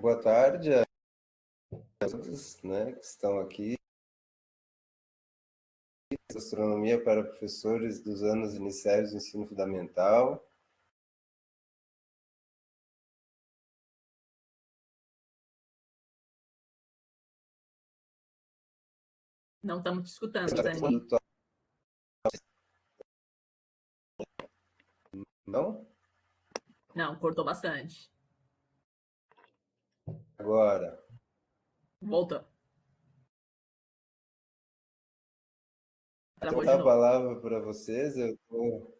Boa tarde a todos, né, que estão aqui. Astronomia para professores dos anos iniciais do ensino fundamental. Não estamos te escutando, Dani. Não? Não, cortou bastante. Agora. Voltou. Vou dar a palavra para vocês. Eu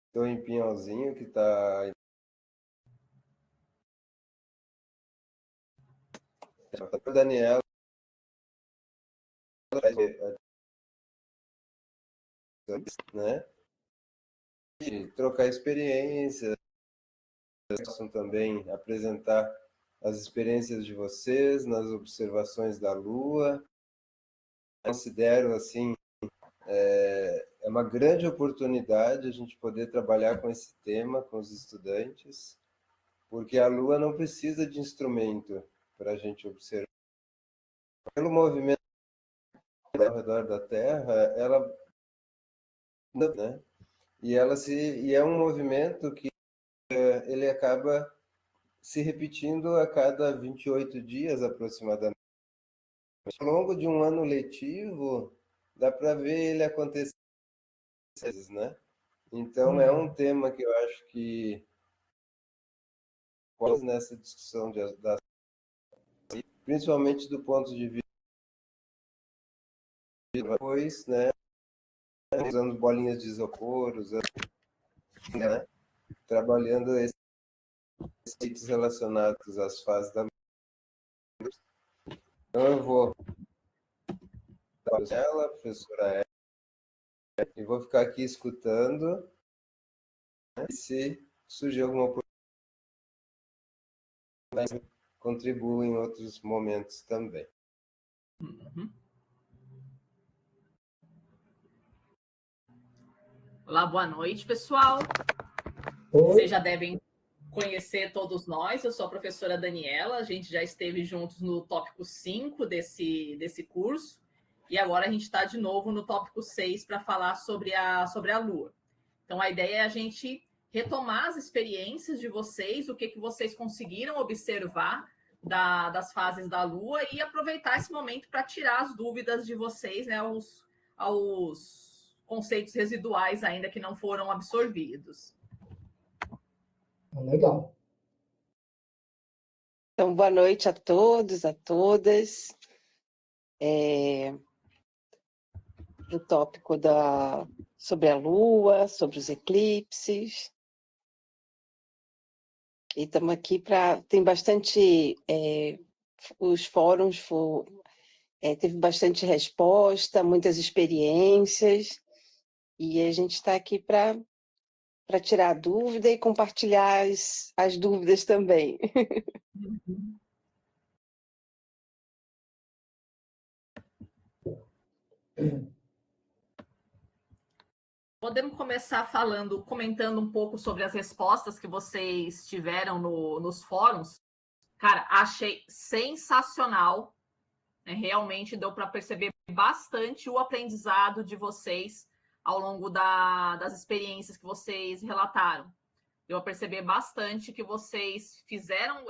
estou em Pinhalzinho, que está... A Daniela, né? E trocar experiências, possam também apresentar as experiências de vocês nas observações da Lua. Considero, assim, é uma grande oportunidade a gente poder trabalhar com esse tema com os estudantes, porque a Lua não precisa de instrumento para a gente observar. Pelo movimento ao redor da Terra, ela, né? E é um movimento que ele acaba se repetindo a cada 28 dias aproximadamente. Ao longo de um ano letivo, dá para ver ele acontecer, né? Então é um tema que eu acho que nessa discussão principalmente do ponto de vista depois, né? Usando bolinhas de isopor, né? Trabalhando esses conceitos relacionados às fases da. Então eu vou dar ela, professora, e vou ficar aqui escutando, né? E se surgir alguma oportunidade, contribuo em outros momentos também. Uhum. Olá, boa noite, pessoal. Oi. Vocês já devem conhecer todos nós. Eu sou a professora Daniela. A gente já esteve juntos no tópico 5 desse curso. E agora a gente está de novo no tópico 6 para falar sobre a Lua. Então, a ideia é a gente retomar as experiências de vocês, o que vocês conseguiram observar das fases da Lua e aproveitar esse momento para tirar as dúvidas de vocês, né, aos conceitos residuais ainda que não foram absorvidos. Legal. Então, boa noite a todos, a todas. O tópico sobre a Lua, sobre os eclipses. E estamos aqui para... Tem bastante... os fóruns teve bastante resposta, muitas experiências. E a gente está aqui para tirar dúvida e compartilhar as dúvidas também. Uhum. Podemos começar comentando um pouco sobre as respostas que vocês tiveram nos fóruns. Cara, achei sensacional. Realmente deu para perceber bastante o aprendizado de vocês ao longo das experiências que vocês relataram. Deu a perceber bastante que vocês fizeram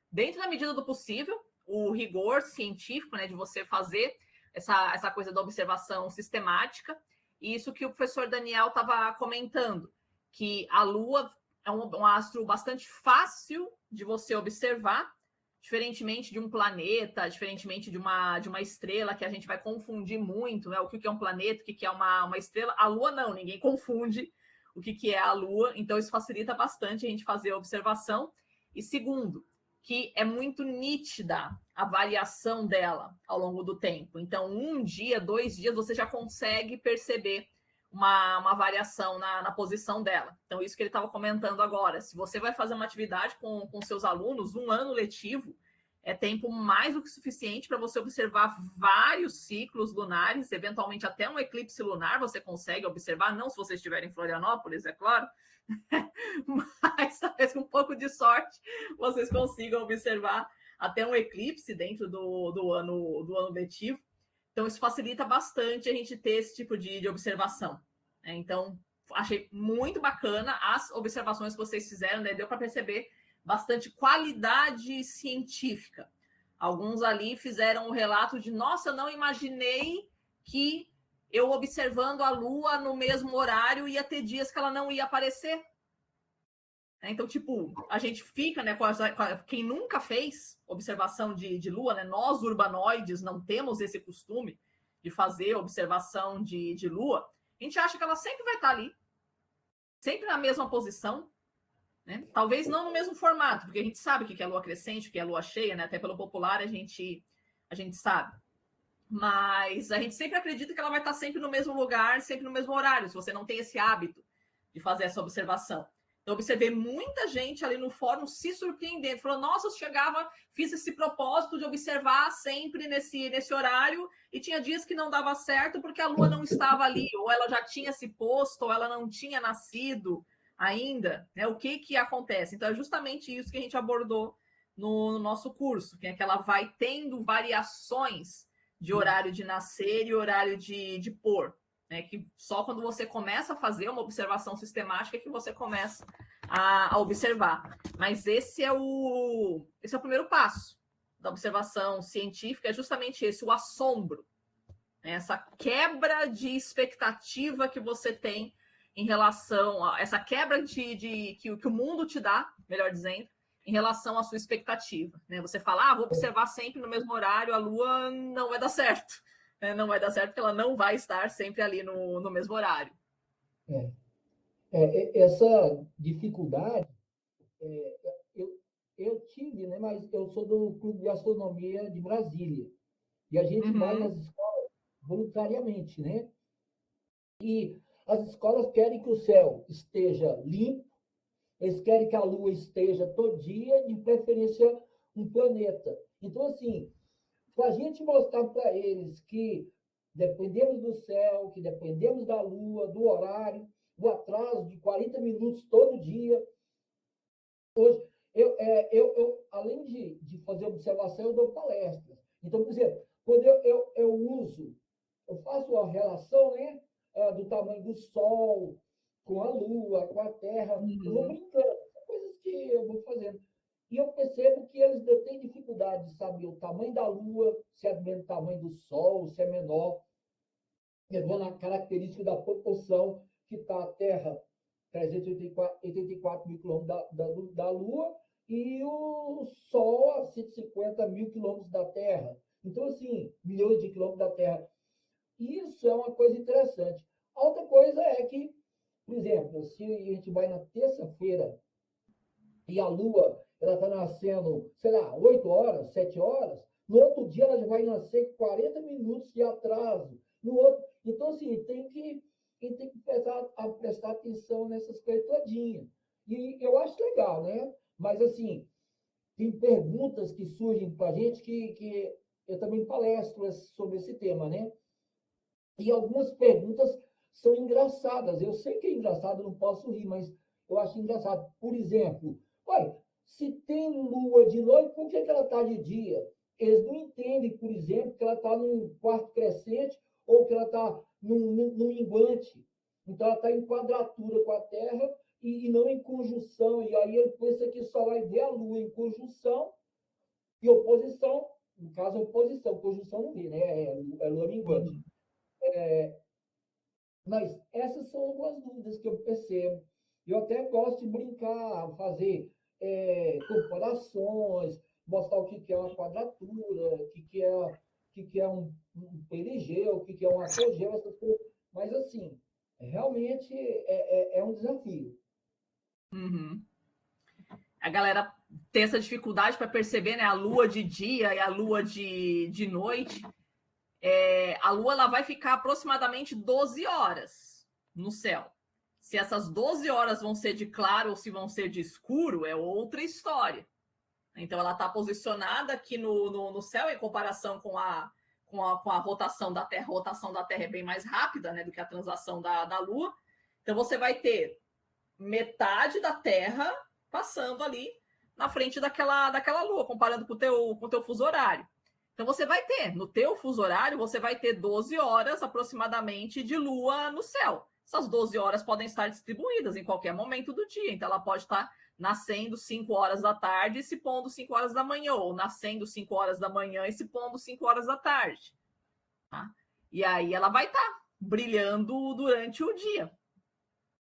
dentro da medida do possível, o rigor científico, né, de você fazer essa coisa da observação sistemática. E isso que o professor Daniel estava comentando, que a Lua é um astro bastante fácil de você observar, diferentemente de um planeta, diferentemente de uma estrela, que a gente vai confundir muito, né? O que é um planeta, o que é uma estrela. A Lua não, ninguém confunde o que é a Lua, então isso facilita bastante a gente fazer a observação. E segundo, que é muito nítida a variação dela ao longo do tempo. Então, 1 dia, 2 dias, você já consegue perceber uma variação na posição dela. Então, isso que ele estava comentando agora. Se você vai fazer uma atividade com seus alunos, 1 ano letivo é tempo mais do que suficiente para você observar vários ciclos lunares, eventualmente até um eclipse lunar você consegue observar, não se você estiver em Florianópolis, é claro, mas talvez com pouco de sorte, vocês consigam observar até um eclipse dentro do ano letivo. Então, isso facilita bastante a gente ter esse tipo de observação. Então, achei muito bacana as observações que vocês fizeram, né? Deu para perceber bastante qualidade científica. Alguns ali fizeram um relato de, nossa, eu não imaginei que eu observando a Lua no mesmo horário ia ter dias que ela não ia aparecer. Então, tipo, a gente fica, né, quem nunca fez observação de Lua, né, nós urbanoides não temos esse costume de fazer observação de Lua, a gente acha que ela sempre vai estar ali, sempre na mesma posição, né? Talvez não no mesmo formato, porque a gente sabe o que é Lua crescente, o que é Lua cheia, né? Até pelo popular a gente sabe. Mas a gente sempre acredita que ela vai estar sempre no mesmo lugar, sempre no mesmo horário, se você não tem esse hábito de fazer essa observação. Então, observei muita gente ali no fórum se surpreendendo. Falou, nossa, eu fiz esse propósito de observar sempre nesse horário e tinha dias que não dava certo porque a Lua não estava ali, ou ela já tinha se posto, ou ela não tinha nascido ainda. Né? O que acontece? Então, é justamente isso que a gente abordou no nosso curso, que é que ela vai tendo variações de horário de nascer e horário de pôr. Né, que só quando você começa a fazer uma observação sistemática que você começa a observar. Mas esse é o primeiro passo da observação científica, é justamente esse, o assombro. Né, essa quebra de expectativa que você tem em relação a essa quebra que o mundo te dá, melhor dizendo, em relação à sua expectativa. Né? Você fala, vou observar sempre no mesmo horário, a Lua não vai dar certo. Não vai dar certo porque ela não vai estar sempre ali no mesmo horário. Essa dificuldade eu tive, né? Mas eu sou do Clube de Astronomia de Brasília. E a gente vai nas escolas voluntariamente, né? E as escolas querem que o céu esteja limpo, eles querem que a Lua esteja todo dia, de preferência um planeta. Então, assim, para a gente mostrar para eles que dependemos do céu, que dependemos da Lua, do horário, do atraso de 40 minutos todo dia. Hoje, eu além de fazer observação, eu dou palestras. Então, por exemplo, quando eu faço a relação, né, do tamanho do Sol com a Lua, com a Terra, eu vou brincando, são coisas que eu vou fazendo. E eu percebo que eles têm dificuldade de saber o tamanho da Lua, se é do mesmo tamanho do Sol, se é menor. Eu vou na característica da proporção que está a Terra, 384 mil quilômetros da Lua, e o Sol a 150 mil quilômetros da Terra. Então, assim, milhões de quilômetros da Terra. Isso é uma coisa interessante. A outra coisa é que, por exemplo, se a gente vai na terça-feira e a Lua está nascendo, sei lá, 8 horas, 7 horas, no outro dia ela já vai nascer 40 minutos de atraso. No outro. Então, assim, tem que prestar atenção nessas coisas todinhas. E eu acho legal, né? Mas, assim, tem perguntas que surgem para a gente que eu também palestro sobre esse tema, né? E algumas perguntas são engraçadas. Eu sei que é engraçado, não posso rir, mas eu acho engraçado. Por exemplo, se tem Lua de noite, por que ela está de dia? Eles não entendem, por exemplo, que ela está num quarto crescente ou que ela está num minguante. Então, ela está em quadratura com a Terra e não em conjunção. E aí ele pensa que só vai ver a Lua em conjunção e oposição. No caso, oposição. Conjunção não vê, né? É Lua minguante. Mas essas são algumas dúvidas que eu percebo. Eu até gosto de brincar, fazer comparações, mostrar o que é uma quadratura, o que é um perigeu, o que é um apogeu, essas coisas. Mas, assim, realmente é um desafio. A galera tem essa dificuldade para perceber, né, a Lua de dia e a Lua de noite. A Lua ela vai ficar aproximadamente 12 horas no céu. Se essas 12 horas vão ser de claro ou se vão ser de escuro, é outra história. Então, ela está posicionada aqui no céu em comparação com a rotação da Terra. A rotação da Terra é bem mais rápida, né, do que a translação da Lua. Então, você vai ter metade da Terra passando ali na frente daquela lua, comparando com o teu fuso horário. Então, você vai ter, no teu fuso horário, você vai ter 12 horas aproximadamente de lua no céu. Essas 12 horas podem estar distribuídas em qualquer momento do dia. Então, ela pode estar nascendo 5 horas da tarde e se pondo 5 horas da manhã, ou nascendo 5 horas da manhã e se pondo 5 horas da tarde. Tá? E aí ela vai estar brilhando durante o dia.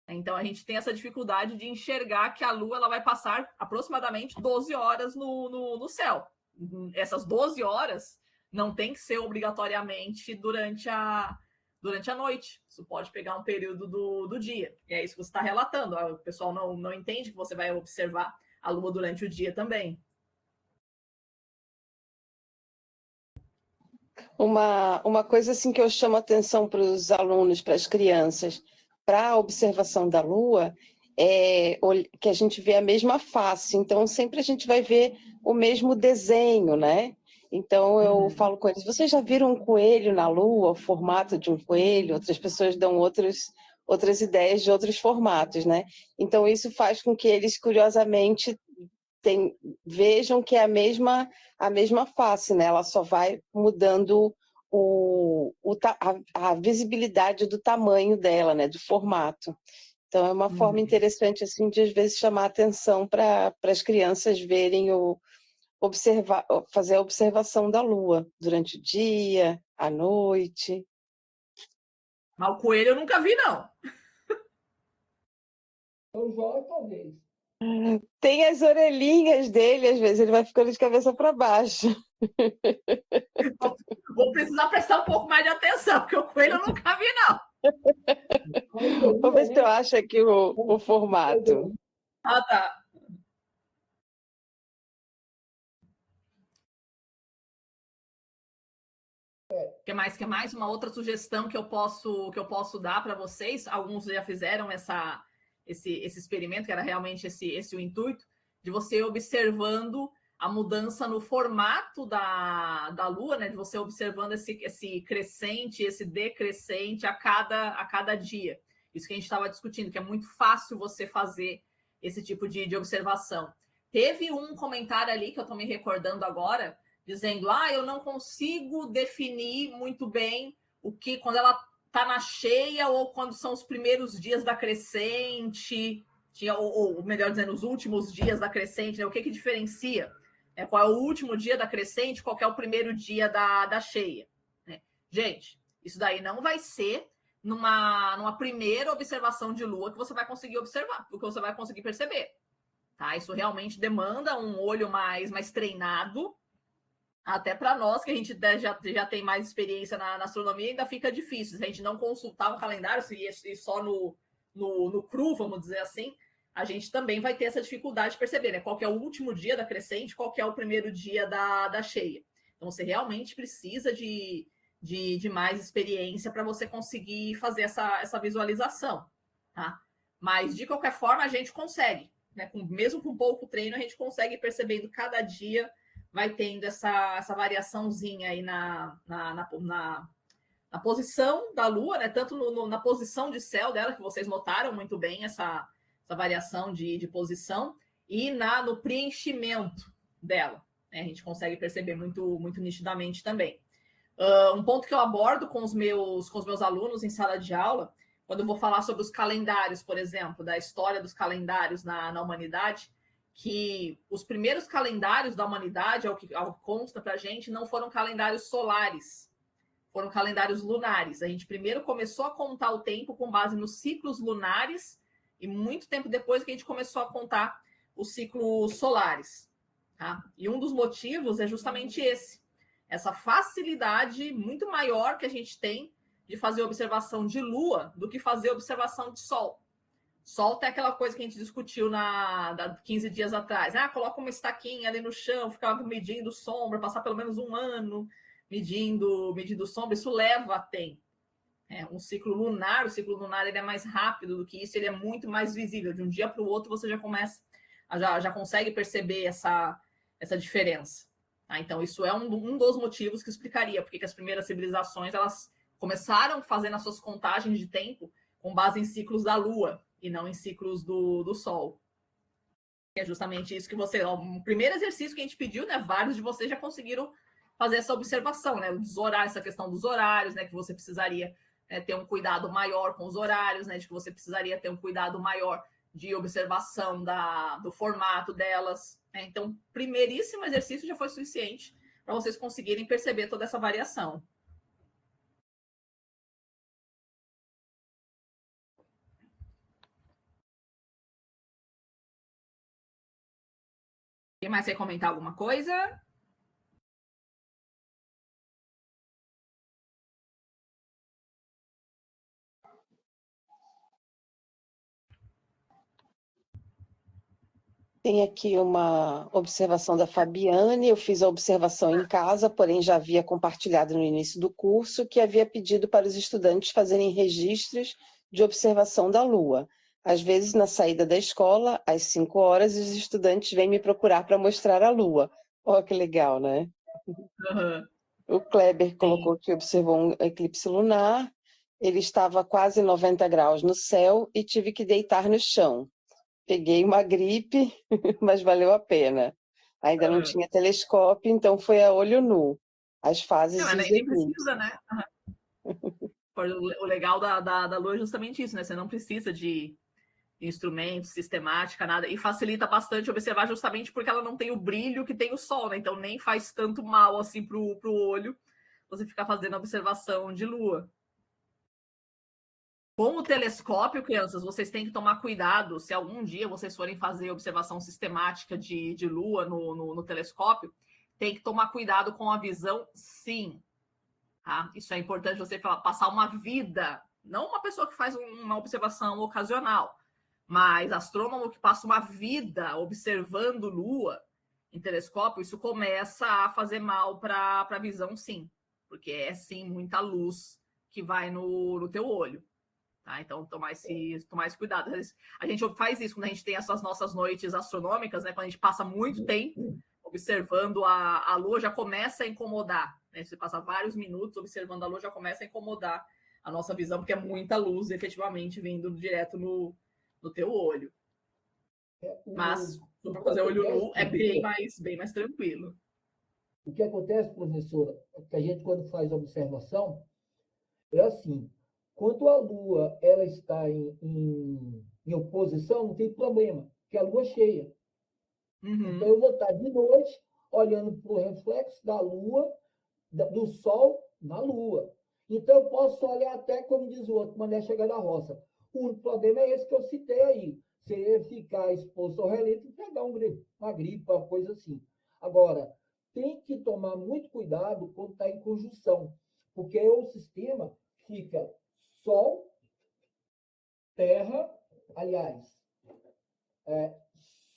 Então, a gente tem essa dificuldade de enxergar que a Lua ela vai passar aproximadamente 12 horas no céu. Essas 12 horas não tem que ser obrigatoriamente durante a noite. Isso pode pegar um período do dia. E é isso que você está relatando. O pessoal não entende que você vai observar a Lua durante o dia também. Uma coisa assim que eu chamo a atenção para os alunos, para as crianças, para a observação da Lua, é que a gente vê a mesma face. Então, sempre a gente vai ver o mesmo desenho, né? Então, eu falo com eles, vocês já viram um coelho na Lua, o formato de um coelho? Outras pessoas dão outras ideias de outros formatos, né? Então, isso faz com que eles, curiosamente, vejam que é a mesma face, né? Ela só vai mudando a visibilidade do tamanho dela, né? Do formato. Então, é uma forma interessante, assim, de às vezes chamar a atenção para as crianças verem fazer a observação da Lua durante o dia, à noite. Mas o coelho eu nunca vi, não. Eu jogo, talvez. Tem as orelhinhas dele, às vezes ele vai ficando de cabeça para baixo. Vou precisar prestar um pouco mais de atenção, porque o coelho eu nunca vi, não. Vamos ver se eu acho aqui o formato. Ah, tá. Que mais? Uma outra sugestão que eu posso dar para vocês. Alguns já fizeram esse experimento, que era realmente esse o intuito, de você observando a mudança no formato da Lua, né? De você observando esse crescente, esse decrescente a cada dia. Isso que a gente estava discutindo, que é muito fácil você fazer esse tipo de observação. Teve um comentário ali que eu estou me recordando agora, dizendo, eu não consigo definir muito bem o que, quando ela está na cheia ou quando são os primeiros dias da crescente, ou melhor dizendo, os últimos dias da crescente, né? O que diferencia? Qual é o último dia da crescente, qual é o primeiro dia da cheia? Né? Gente, isso daí não vai ser numa primeira observação de lua que você vai conseguir observar, que você vai conseguir perceber. Tá? Isso realmente demanda um olho mais treinado. Até para nós, que a gente já tem mais experiência na astronomia, ainda fica difícil. Se a gente não consultar o calendário, se só no cru, vamos dizer assim, a gente também vai ter essa dificuldade de perceber, né? Qual que é o último dia da crescente, qual que é o primeiro dia da cheia. Então, você realmente precisa de mais experiência para você conseguir fazer essa visualização, tá? Mas, de qualquer forma, a gente consegue, né? Mesmo com pouco treino, a gente consegue percebendo cada dia, vai tendo essa variaçãozinha aí na posição da Lua, né? Tanto na posição de céu dela, que vocês notaram muito bem essa variação de posição, e no preenchimento dela. Né? A gente consegue perceber muito nitidamente também. Um ponto que eu abordo com os meus alunos em sala de aula, quando eu vou falar sobre os calendários, por exemplo, da história dos calendários na humanidade, que os primeiros calendários da humanidade, ao que consta para a gente, não foram calendários solares, foram calendários lunares. A gente primeiro começou a contar o tempo com base nos ciclos lunares e muito tempo depois que a gente começou a contar os ciclos solares. Tá? E um dos motivos é justamente essa facilidade muito maior que a gente tem de fazer observação de lua do que fazer observação de sol. Sol tem aquela coisa que a gente discutiu 15 dias atrás. Coloca uma estaquinha ali no chão, ficava medindo sombra, passar pelo menos um ano medindo sombra, isso leva tempo. O ciclo lunar ele é mais rápido do que isso, ele é muito mais visível. De um dia para o outro você já consegue perceber essa diferença. Tá? Então, isso é um dos motivos que explicaria porque que as primeiras civilizações elas começaram fazendo as suas contagens de tempo com base em ciclos da Lua, e não em ciclos do Sol. é justamente isso que você... O primeiro exercício que a gente pediu, né? Vários de vocês já conseguiram fazer essa observação, né? Dos horários, essa questão dos horários, né? Que você precisaria ter um cuidado maior com os horários, né? De que você precisaria ter um cuidado maior de observação do formato delas. Né? Então, primeiríssimo exercício já foi suficiente para vocês conseguirem perceber toda essa variação. Quem mais quer comentar alguma coisa? Tem aqui uma observação da Fabiane. Eu fiz a observação em casa, porém já havia compartilhado no início do curso que havia pedido para os estudantes fazerem registros de observação da Lua. Às vezes, na saída da escola, às 5 horas, os estudantes vêm me procurar para mostrar a Lua. Olha que legal, né? Uhum. O Kleber colocou que observou um eclipse lunar. Ele estava a quase 90 graus no céu e tive que deitar no chão. Peguei uma gripe, mas valeu a pena. Ainda não tinha telescópio, então foi a olho nu. As fases Não, dos nem eclipses. precisa, né? O legal da Lua é justamente isso, né? Você não precisa de instrumentos, sistemática, nada. E facilita bastante observar justamente porque ela não tem o brilho que tem o Sol, né? Então nem faz tanto mal assim pro olho você ficar fazendo observação de Lua. Com o telescópio, crianças, vocês têm que tomar cuidado. Se algum dia vocês forem fazer observação sistemática de Lua no telescópio, tem que tomar cuidado com a visão, sim. Tá? Isso é importante você passar uma vida, não uma pessoa que faz uma observação ocasional, mas astrônomo que passa uma vida observando Lua em telescópio, isso começa a fazer mal para a visão, sim. Porque é, sim, muita luz que vai no teu olho. Tá? Então, tomar esse cuidado. A gente faz isso quando a gente tem essas nossas noites astronômicas, né? Quando a gente passa muito tempo observando a Lua, já começa a incomodar. Né? Você passa vários minutos observando a Lua, já começa a incomodar a nossa visão, porque é muita luz, efetivamente, vindo direto no teu olho. Mas, para fazer olho nu, é bem mais tranquilo. O que acontece, professora, é que a gente, quando faz a observação, é assim, quando a Lua ela está em oposição, não tem problema, porque a Lua é cheia. Uhum. Então, eu vou estar de noite, olhando para o reflexo da Lua, do Sol na Lua. Então, eu posso olhar até, como diz o outro, mané chegar da roça. O único problema é esse que eu citei aí. Você ficar exposto ao relento e pegar uma gripe, uma coisa assim. Agora, tem que tomar muito cuidado quando está em conjunção, porque o sistema fica Sol, Terra, aliás,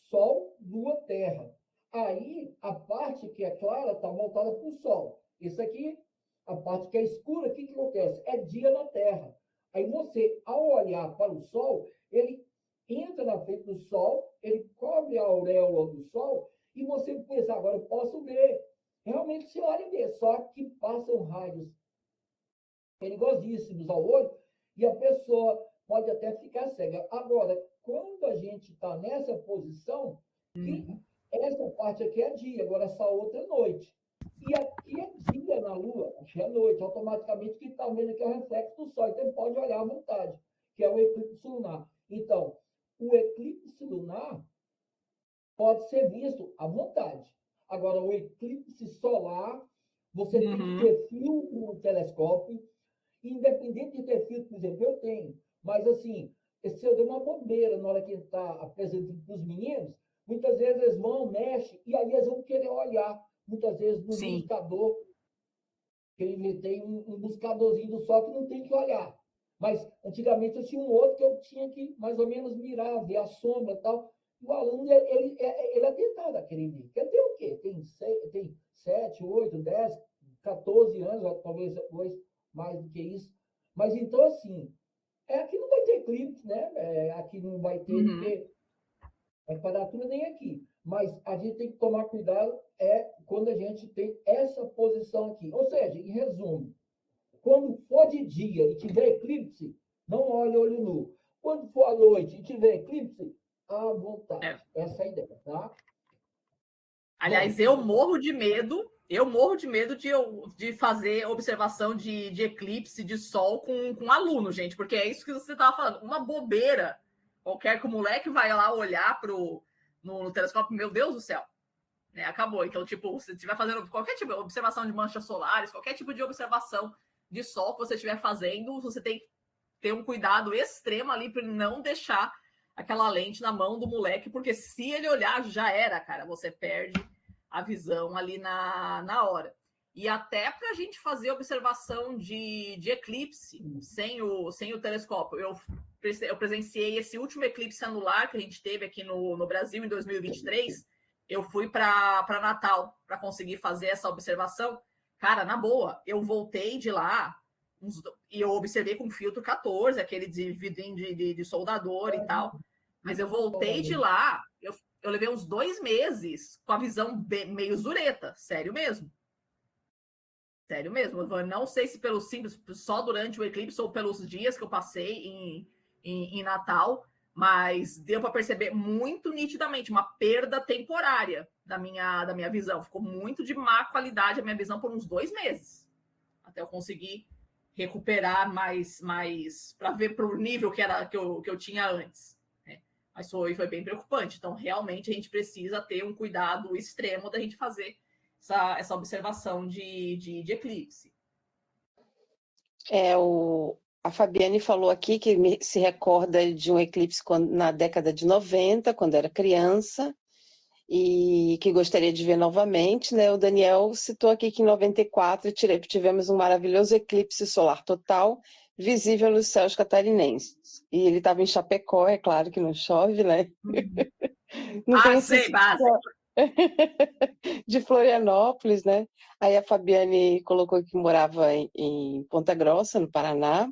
Sol, Lua, Terra. Aí, a parte que é clara está voltada para o Sol. Isso aqui, a parte que é escura, o que acontece? É dia na Terra. Aí você, ao olhar para o Sol, ele entra na frente do Sol, ele cobre a auréola do Sol, e você pensa, agora eu posso ver. Realmente se olha e vê, só que passam raios perigosíssimos ao olho, e a pessoa pode até ficar cega. Agora, quando a gente está nessa posição, que essa parte aqui é dia, agora essa outra é noite. E aqui é dia na Lua, aqui é noite, automaticamente que está vendo aqui é o reflexo do Sol, então pode olhar à vontade, que é o eclipse lunar. Então, o eclipse lunar pode ser visto à vontade. Agora, o eclipse solar, você tem que ter filtro no telescópio. Independente de ter filtro, por exemplo, eu tenho. Mas, assim, se eu der uma bobeira na hora que ele está apresentando para os meninos, muitas vezes eles vão, mexem, e aí eles vão querer olhar, muitas vezes, no buscador. Eu inventei um buscadorzinho do sol que não tem que olhar. Mas, antigamente, eu tinha um outro que eu tinha que, mais ou menos, mirar, ver a sombra e tal. O aluno, ele é tentado a querer ver. Quer ter o quê? Tem 7, 8, 10, 14 anos, talvez depois mais do que isso. Mas, então, assim, aqui não vai ter eclipse, né? Aqui não vai ter, porque é quadratura nem aqui. Mas a gente tem que tomar cuidado quando a gente tem essa posição aqui. Ou seja, em resumo, quando for de dia e tiver eclipse, não olhe olho nu. Quando for à noite e tiver eclipse, à vontade. Essa é a ideia. Tá? Aliás, eu morro de medo de fazer observação de eclipse de sol com aluno, gente, porque é isso que você estava falando, uma bobeira. Qualquer que o moleque vai lá olhar no telescópio, meu Deus do céu, né? Acabou. Então, tipo, se estiver fazendo qualquer tipo de observação de manchas solares, qualquer tipo de observação de sol que você estiver fazendo, você tem que ter um cuidado extremo ali para não deixar aquela lente na mão do moleque, porque se ele olhar, já era, cara, você perde a visão ali na hora. E até para a gente fazer observação de eclipse sem o telescópio. Eu presenciei esse último eclipse anular que a gente teve aqui no Brasil em 2023. Eu fui para Natal para conseguir fazer essa observação. Cara, na boa, eu voltei de lá e eu observei com filtro 14, aquele de vidrinho de soldador e tal. Mas eu voltei de lá, eu levei uns 2 meses com a visão meio zureta, sério mesmo. Sério mesmo. Eu não sei se pelo simples, só durante o eclipse ou pelos dias que eu passei em Natal, mas deu para perceber muito nitidamente uma perda temporária da minha visão. Ficou muito de má qualidade a minha visão por uns 2 meses, até eu conseguir recuperar mais para ver para o nível que eu tinha antes. Né? Mas foi bem preocupante. Então, realmente, a gente precisa ter um cuidado extremo da gente fazer essa observação de eclipse. A Fabiane falou aqui que se recorda de um eclipse na década de 90, quando era criança, e que gostaria de ver novamente, né? O Daniel citou aqui que em 94 tivemos um maravilhoso eclipse solar total, visível nos céus catarinenses. E ele estava em Chapecó, é claro que não chove, né? Não tem sei, base. De Florianópolis, né? Aí a Fabiane colocou que morava em Ponta Grossa, no Paraná,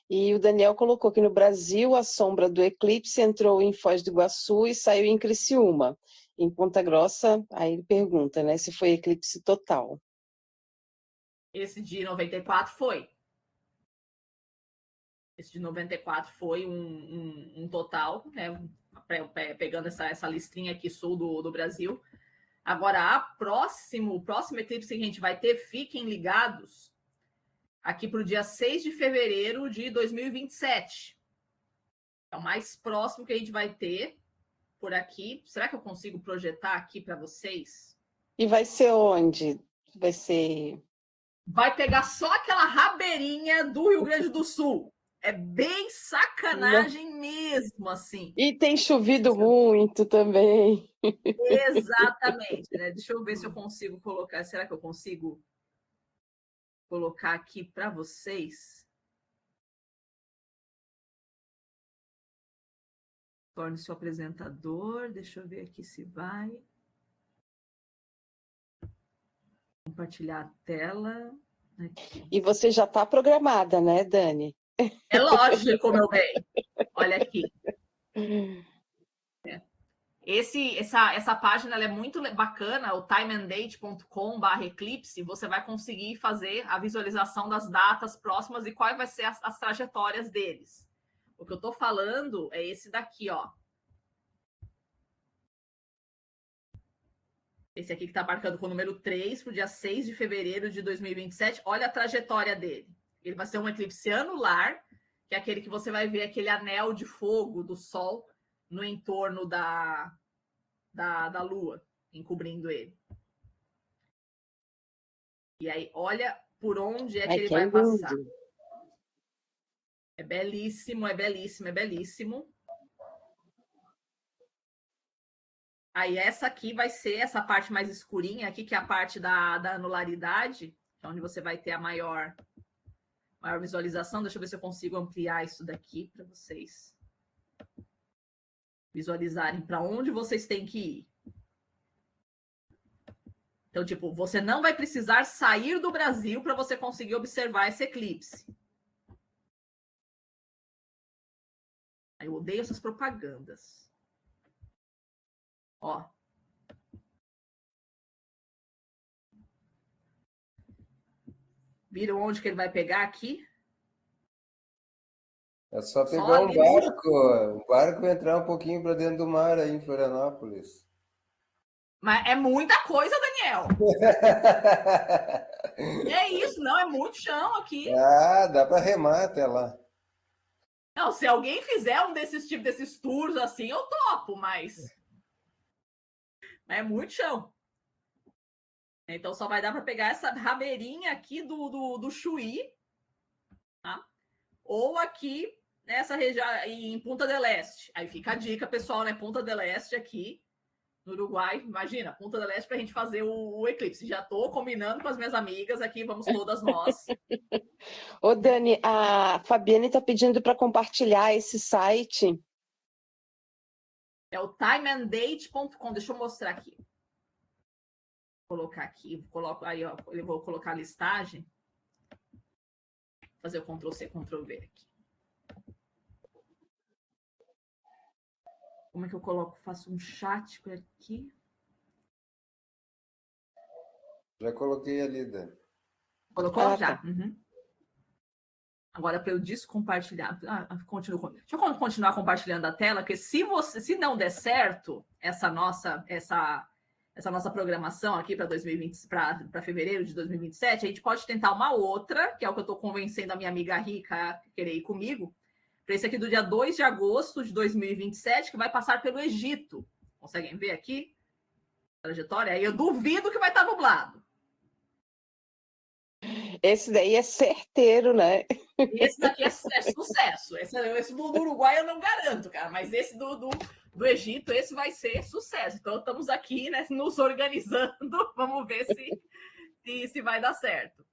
e o Daniel colocou que no Brasil a sombra do eclipse entrou em Foz do Iguaçu e saiu em Criciúma. Em Ponta Grossa, aí ele pergunta, né, se foi eclipse total. Esse de 94 foi. Esse de 94 foi um total, né? Pegando essa listrinha aqui sul do Brasil. Agora, o próximo eclipse que a gente vai ter, fiquem ligados, aqui para o dia 6 de fevereiro de 2027. É o mais próximo que a gente vai ter por aqui. Será que eu consigo projetar aqui para vocês? E vai ser onde? Vai pegar só aquela rabeirinha do Rio Grande do Sul. É bem sacanagem mesmo, assim. E tem chovido muito também. Exatamente, né? Deixa eu ver se eu consigo colocar. Será que eu consigo colocar aqui para vocês? Torne-se o apresentador. Deixa eu ver aqui se vai. Compartilhar a tela. Aqui. E você já está programada, né, Dani? É lógico, meu bem. Olha aqui. Essa página ela é muito bacana, o timeanddate.com/eclipse. Você vai conseguir fazer a visualização das datas próximas e quais vai ser as trajetórias deles. O que eu estou falando é esse daqui, ó. Esse aqui que está marcando com o número 3 para o dia 6 de fevereiro de 2027. Olha a trajetória dele. Ele vai ser um eclipse anular, que é aquele que você vai ver aquele anel de fogo do Sol no entorno da Lua, encobrindo ele. E aí, olha por onde é que ele vai passar. É belíssimo, é belíssimo, é belíssimo. Aí essa aqui vai ser essa parte mais escurinha aqui, que é a parte da anularidade, onde você vai ter a maior visualização. Deixa eu ver se eu consigo ampliar isso daqui para vocês visualizarem para onde vocês têm que ir. Então, tipo, você não vai precisar sair do Brasil para você conseguir observar esse eclipse. Eu odeio essas propagandas. Ó. Viram onde que ele vai pegar aqui? É só pegar um barco e entrar um pouquinho para dentro do mar aí em Florianópolis. Mas é muita coisa, Daniel. É isso, não, é muito chão aqui. Ah, dá para remar até lá. Não, se alguém fizer um desses tours assim, eu topo, mas é muito chão. Então só vai dar para pegar essa rabeirinha aqui do Chuí, tá? Ou aqui nessa região, em Punta del Este. Aí fica a dica, pessoal, né? Punta del Este aqui no Uruguai. Imagina, Punta del Este para a gente fazer o eclipse. Já estou combinando com as minhas amigas aqui, vamos todas nós. Ô, Dani, a Fabiane está pedindo para compartilhar esse site. É o timeanddate.com. Deixa eu mostrar aqui. Vou colocar aqui, aí, ó, eu vou colocar a listagem. Vou fazer o Ctrl+C, Ctrl+V aqui. Como é que eu coloco? Faço um chat aqui. Já coloquei ali, Dani. Colocou? Já. Tá. Uhum. Agora, para eu descompartilhar. Deixa eu continuar compartilhando a tela, porque se não der certo essa nossa programação aqui para 2020, para fevereiro de 2027, a gente pode tentar uma outra, que é o que eu estou convencendo a minha amiga Rica a querer ir comigo, para esse aqui do dia 2 de agosto de 2027, que vai passar pelo Egito. Conseguem ver aqui a trajetória? Aí eu duvido que vai estar nublado. Esse daí é certeiro, né? Esse daqui é sucesso. Esse do Uruguai eu não garanto, cara, mas esse do Egito, esse vai ser sucesso. Então estamos aqui, né, nos organizando, vamos ver se vai dar certo.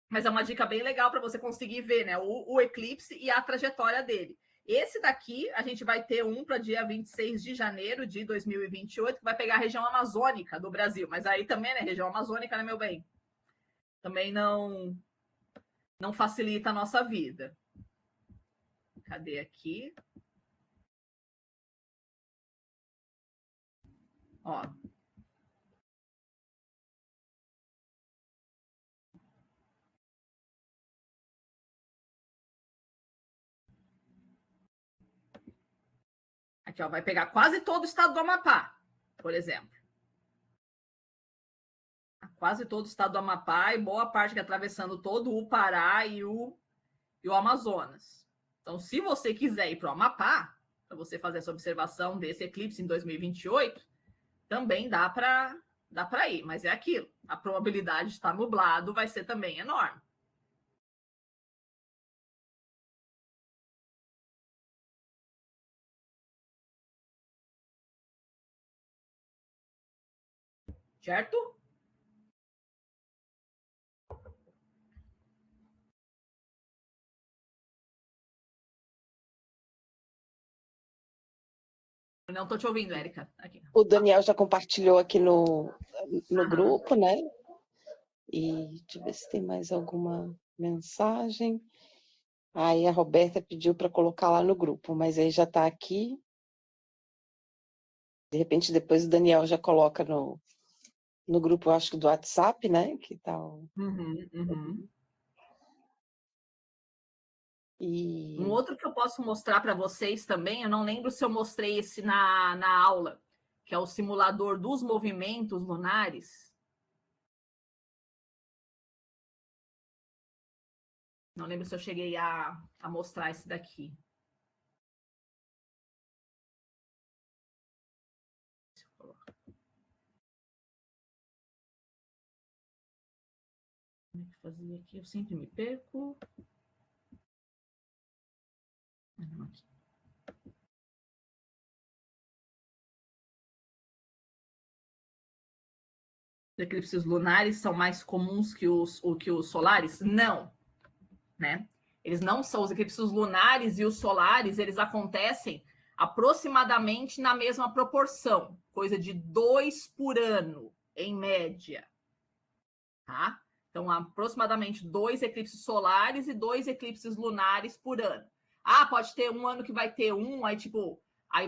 Mas é uma dica bem legal para você conseguir ver, né, o eclipse e a trajetória dele. Esse daqui, a gente vai ter um para dia 26 de janeiro de 2028, que vai pegar a região amazônica do Brasil. Mas aí também, né, região amazônica, né, meu bem? Também não facilita a nossa vida. Cadê aqui? Ó. Aqui, ó, vai pegar quase todo o estado do Amapá, por exemplo. Quase todo o estado do Amapá e boa parte que atravessando todo o Pará e o Amazonas. Então, se você quiser ir para o Amapá, para você fazer essa observação desse eclipse em 2028, também dá para ir, mas é aquilo. A probabilidade de estar nublado vai ser também enorme. Certo? Não estou te ouvindo, Érica. Aqui. O Daniel já compartilhou aqui no grupo, né? E deixa eu ver se tem mais alguma mensagem. Aí a Roberta pediu para colocar lá no grupo, mas aí já está aqui. De repente, depois o Daniel já coloca no grupo, eu acho que do WhatsApp, né? Que tal? E... Um outro que eu posso mostrar para vocês também, eu não lembro se eu mostrei esse na aula, que é o simulador dos movimentos lunares. Não lembro se eu cheguei a mostrar esse daqui. Como é que fazia aqui? Eu sempre me perco. Aqui. Os eclipses lunares são mais comuns que os solares? Não, né? Eles não são. Os eclipses lunares e os solares, eles acontecem aproximadamente na mesma proporção, coisa de 2 por ano, em média, tá? Então, aproximadamente 2 eclipses solares e 2 eclipses lunares por ano. Ah, pode ter um ano que vai ter um, aí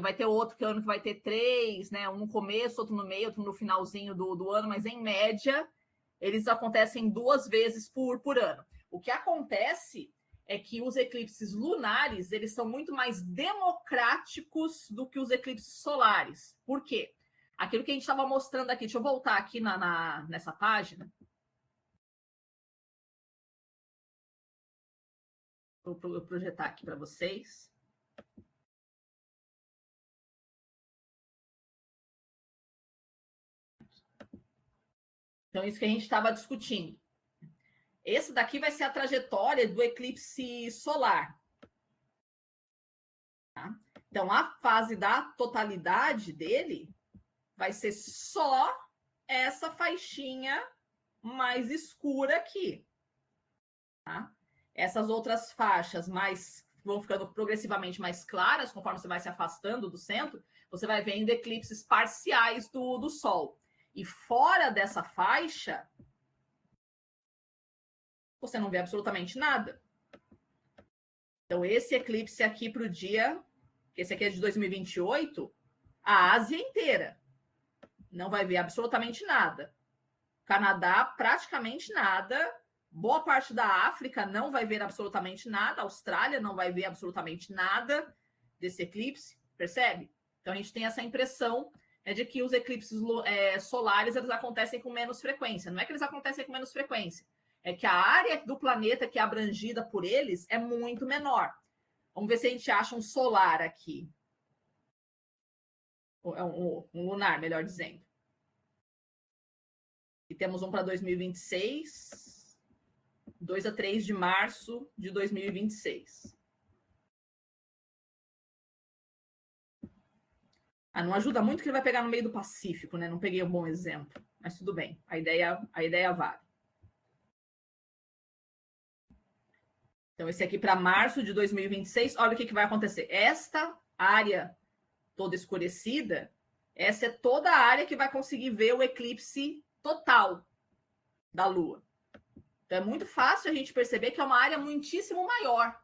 vai ter outro ano que vai ter 3, né? Um no começo, outro no meio, outro no finalzinho do ano, mas em média, eles acontecem 2 vezes por ano. O que acontece é que os eclipses lunares, eles são muito mais democráticos do que os eclipses solares. Por quê? aquilo que a gente estava mostrando aqui. Deixa eu voltar aqui nessa página. Vou projetar aqui para vocês. Então, isso que a gente estava discutindo. Esse daqui vai ser a trajetória do eclipse solar. Tá? Então, a fase da totalidade dele vai ser só essa faixinha mais escura aqui. Tá? Essas outras faixas vão ficando progressivamente mais claras, conforme você vai se afastando do centro, você vai vendo eclipses parciais do Sol. E fora dessa faixa, você não vê absolutamente nada. Então, esse eclipse aqui para o dia, esse aqui é de 2028, a Ásia inteira não vai ver absolutamente nada. Canadá, praticamente nada. Boa parte da África não vai ver absolutamente nada. A Austrália não vai ver absolutamente nada desse eclipse, percebe? Então, a gente tem essa impressão de que os eclipses solares eles acontecem com menos frequência. Não é que eles acontecem com menos frequência, é que a área do planeta que é abrangida por eles é muito menor. Vamos ver se a gente acha um solar aqui. Um lunar, melhor dizendo. E temos um para 2026, 2 a 3 de março de 2026. Não ajuda muito que ele vai pegar no meio do Pacífico, né? Não peguei um bom exemplo, mas tudo bem. A ideia vale. Então, esse aqui para março de 2026, olha o que vai acontecer. Esta área toda escurecida, essa é toda a área que vai conseguir ver o eclipse total da Lua. Então, é muito fácil a gente perceber que é uma área muitíssimo maior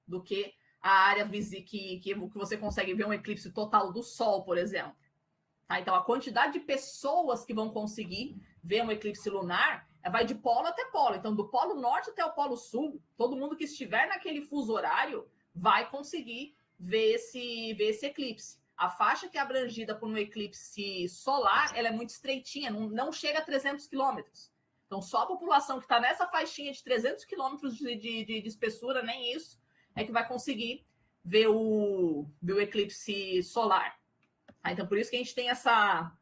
do que a área que você consegue ver um eclipse total do Sol, por exemplo. Tá? Então, a quantidade de pessoas que vão conseguir ver um eclipse lunar vai de polo até polo. Então, do polo norte até o polo sul, todo mundo que estiver naquele fuso horário vai conseguir ver esse eclipse. A faixa que é abrangida por um eclipse solar, ela é muito estreitinha, não chega a 300 quilômetros. Então, só a população que está nessa faixinha de 300 quilômetros de espessura, nem isso, é que vai conseguir ver o eclipse solar. Então, por isso que a gente tem essa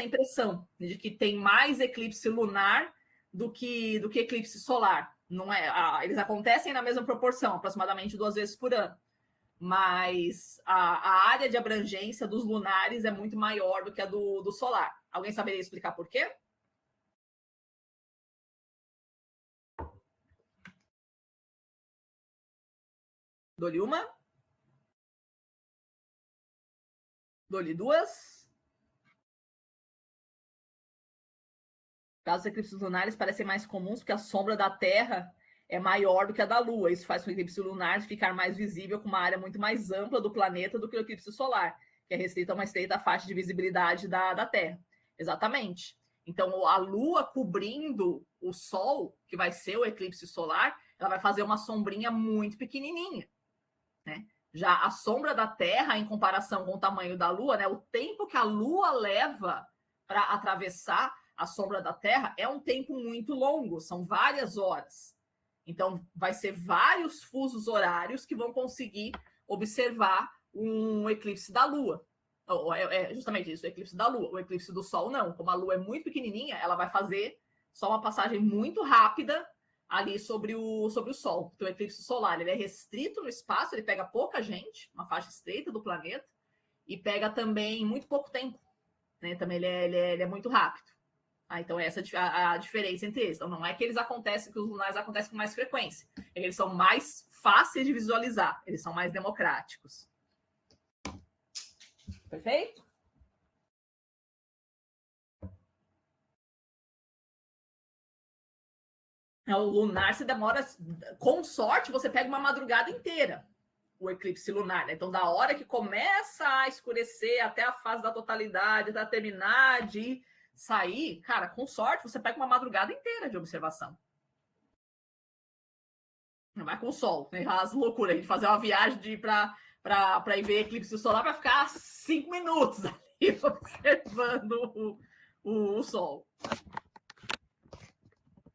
impressão de que tem mais eclipse lunar do que eclipse solar. Não é? Eles acontecem na mesma proporção, aproximadamente 2 vezes por ano. Mas a área de abrangência dos lunares é muito maior do que a do solar. Alguém saberia explicar por quê? Dou-lhe uma. Dou-lhe 2. Casos eclipses lunares parecem mais comuns porque a sombra da Terra é maior do que a da Lua. Isso faz com o eclipse lunar ficar mais visível com uma área muito mais ampla do planeta do que o eclipse solar, que é restrito a uma estreita faixa de visibilidade da Terra. Exatamente. Então, a Lua cobrindo o Sol, que vai ser o eclipse solar, ela vai fazer uma sombrinha muito pequenininha, né? Já a sombra da Terra, em comparação com o tamanho da Lua, né, o tempo que a Lua leva para atravessar a sombra da Terra é um tempo muito longo, são várias horas. Então, vai ser vários fusos horários que vão conseguir observar um eclipse da Lua. É justamente isso, o eclipse da Lua. O eclipse do Sol, não. Como a Lua é muito pequenininha, ela vai fazer só uma passagem muito rápida ali sobre o Sol. Então, o eclipse solar ele é restrito no espaço, ele pega pouca gente, uma faixa estreita do planeta, e pega também muito pouco tempo. Né? Também ele é muito rápido. Então, essa é a diferença entre eles. Então, não é que eles acontecem, que os lunares acontecem com mais frequência. É que eles são mais fáceis de visualizar. Eles são mais democráticos. Perfeito? O lunar se demora... Com sorte, você pega uma madrugada inteira, o eclipse lunar. Né? Então, da hora que começa a escurecer até a fase da totalidade, até terminar de sair, cara, com sorte, você pega uma madrugada inteira de observação. Não vai com o sol, né? As loucuras, a gente fazer uma viagem para ir ver eclipse solar para ficar 5 minutos ali. e observando o Sol.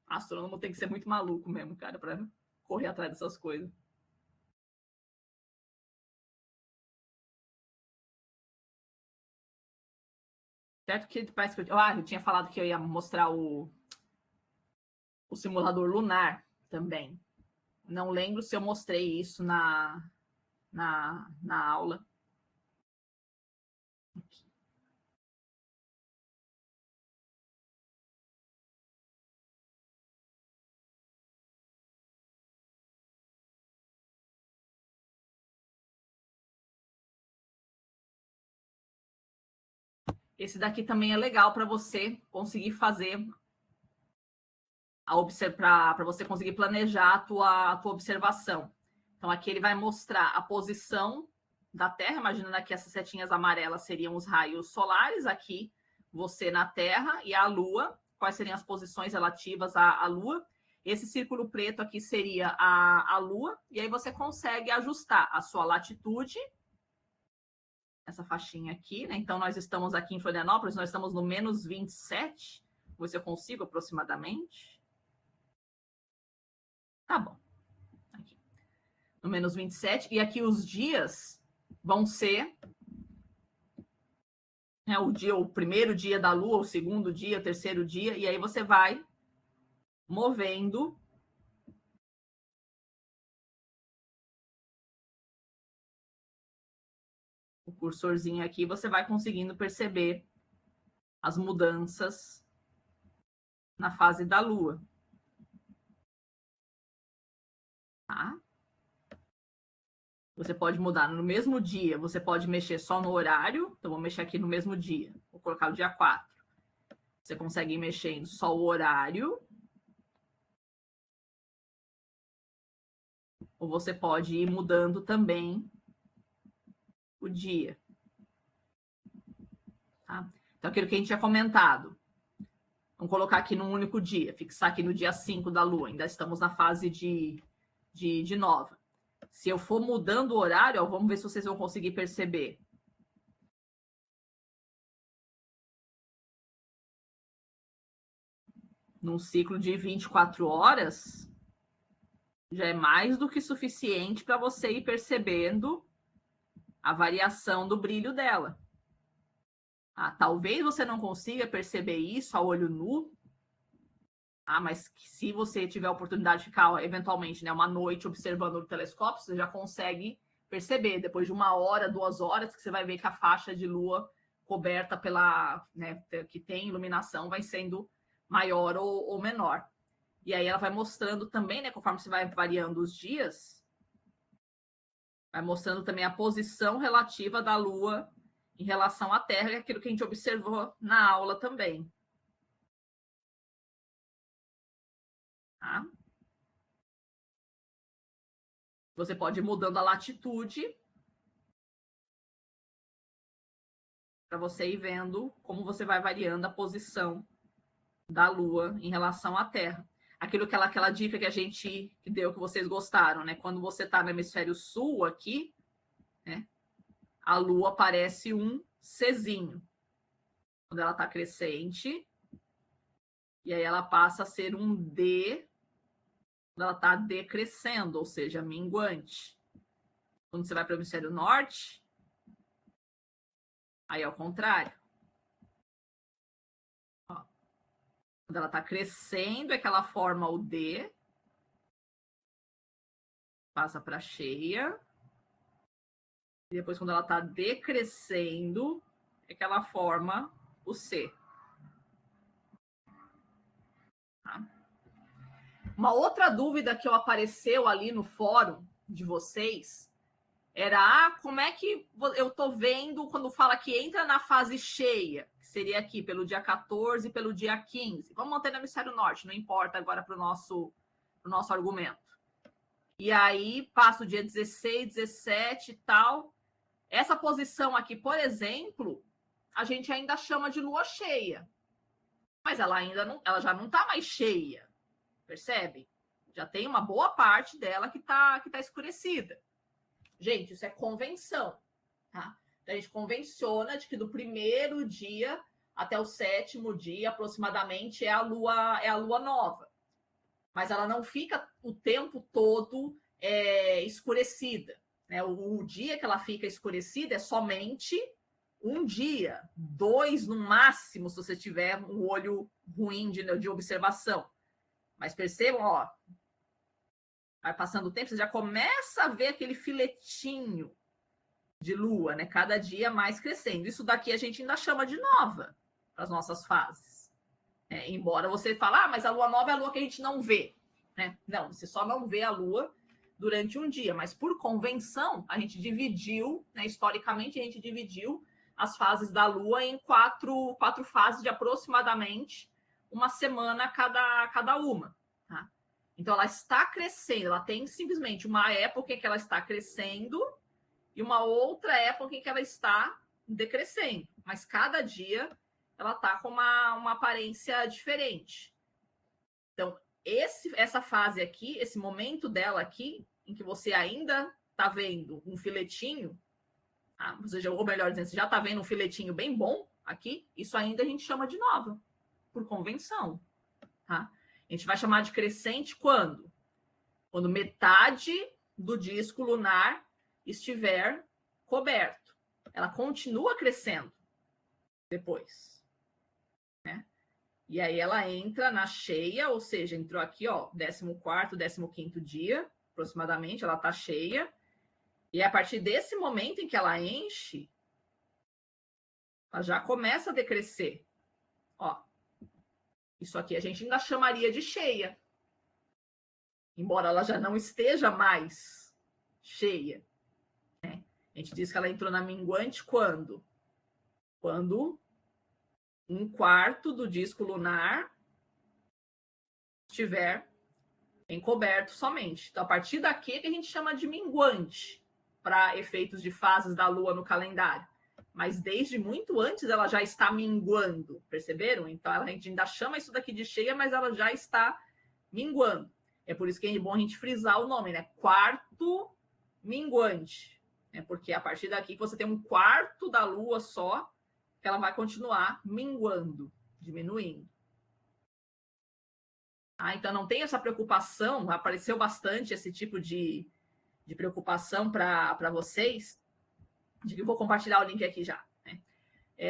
Astrônomo tem que ser muito maluco mesmo, cara, para correr atrás dessas coisas. Certo que parece que eu tinha falado que eu ia mostrar o simulador lunar também. Não lembro se eu mostrei isso na aula. Aqui. Esse daqui também é legal para você conseguir fazer para você conseguir planejar a tua observação. Então, aqui ele vai mostrar a posição da Terra, imaginando aqui essas setinhas amarelas seriam os raios solares, aqui você na Terra e a Lua, quais seriam as posições relativas à Lua. Esse círculo preto aqui seria a Lua, e aí você consegue ajustar a sua latitude, essa faixinha aqui, né? Então, nós estamos aqui em Florianópolis, nós estamos no menos 27, vou ver se eu consigo aproximadamente. Tá bom. Aqui. No menos 27, e aqui os dias vão ser o primeiro dia da Lua, o segundo dia, o terceiro dia, e aí você vai movendo o cursorzinho aqui, você vai conseguindo perceber as mudanças na fase da Lua. Tá? Você pode mudar no mesmo dia, você pode mexer só no horário, então vou mexer aqui no mesmo dia, vou colocar o dia 4. Você consegue ir mexendo só o horário, ou você pode ir mudando também o dia. Tá? Então, aquilo que a gente tinha comentado. Vamos colocar aqui num único dia, fixar aqui no dia 5 da Lua, ainda estamos na fase de nova. Se eu for mudando o horário, vamos ver se vocês vão conseguir perceber. Num ciclo de 24 horas, já é mais do que suficiente para você ir percebendo a variação do brilho dela. Talvez você não consiga perceber isso a olho nu, mas se você tiver a oportunidade de ficar, eventualmente, né, uma noite observando no telescópio, você já consegue perceber, depois de 1 hora, 2 horas, que você vai ver que a faixa de Lua coberta pela, né, que tem iluminação, vai sendo maior ou menor. E aí ela vai mostrando também, né, conforme você vai variando os dias, vai mostrando também a posição relativa da Lua em relação à Terra, que é aquilo que a gente observou na aula também. Tá? Você pode ir mudando a latitude para você ir vendo como você vai variando a posição da Lua em relação à Terra. Aquela dica que a gente deu, que vocês gostaram, né? Quando você está no hemisfério sul aqui, né? A Lua parece um Czinho. Quando ela está crescente, e aí ela passa a ser um D quando ela está decrescendo, ou seja, minguante. Quando você vai para o hemisfério norte, aí é o contrário. Ó. Quando ela está crescendo, é que ela forma o D, passa para cheia. E depois, quando ela está decrescendo, é que ela forma o C. Tá? Uma outra dúvida que apareceu ali no fórum de vocês era como é que eu estou vendo quando fala que entra na fase cheia, que seria aqui pelo dia 14 e pelo dia 15. Vamos manter no hemisfério norte, não importa agora para o nosso argumento. E aí passa o dia 16, 17 e tal. Essa posição aqui, por exemplo, a gente ainda chama de lua cheia. Mas ela já não está mais cheia. Percebe? Já tem uma boa parte dela que tá escurecida. Gente, isso é convenção. Tá? Então, a gente convenciona de que do primeiro dia até o 7º dia, aproximadamente, é a lua nova. Mas ela não fica o tempo todo escurecida. Né? O dia que ela fica escurecida é somente um dia, 2 no máximo, se você tiver um olho ruim de observação. Mas percebam, ó, vai passando o tempo, você já começa a ver aquele filetinho de lua, né? Cada dia mais crescendo. Isso daqui a gente ainda chama de nova para as nossas fases. Embora você fale, mas a lua nova é a lua que a gente não vê. Né? Não, você só não vê a lua durante um dia, mas por convenção, a gente dividiu, né, historicamente, a gente dividiu as fases da lua em quatro fases de aproximadamente uma semana cada uma. Tá? Então, ela está crescendo, ela tem simplesmente uma época em que ela está crescendo e uma outra época em que ela está decrescendo. Mas cada dia ela está com uma aparência diferente. Então, essa fase aqui, esse momento dela aqui, em que você ainda está vendo um filetinho, ou melhor dizendo, você já está vendo um filetinho bem bom aqui, isso ainda a gente chama de nova, por convenção. Tá? A gente vai chamar de crescente quando? Quando metade do disco lunar estiver coberto. Ela continua crescendo depois. Né? E aí ela entra na cheia, ou seja, entrou aqui, ó, 14º, 15º dia, aproximadamente, ela está cheia. E a partir desse momento em que ela enche, ela já começa a decrescer. Ó, isso aqui a gente ainda chamaria de cheia. Embora ela já não esteja mais cheia. Né? A gente diz que ela entrou na minguante quando? Quando 1/4 do disco lunar estiver encoberto somente. Então, a partir daqui que a gente chama de minguante para efeitos de fases da Lua no calendário. Mas desde muito antes ela já está minguando, perceberam? Então, a gente ainda chama isso daqui de cheia, mas ela já está minguando. É por isso que é bom a gente frisar o nome, né? Quarto minguante. Porque a partir daqui que você tem 1/4 da Lua só, que ela vai continuar minguando, diminuindo. Então, não tem essa preocupação, apareceu bastante esse tipo de preocupação para vocês, de que eu vou compartilhar o link aqui já. Né?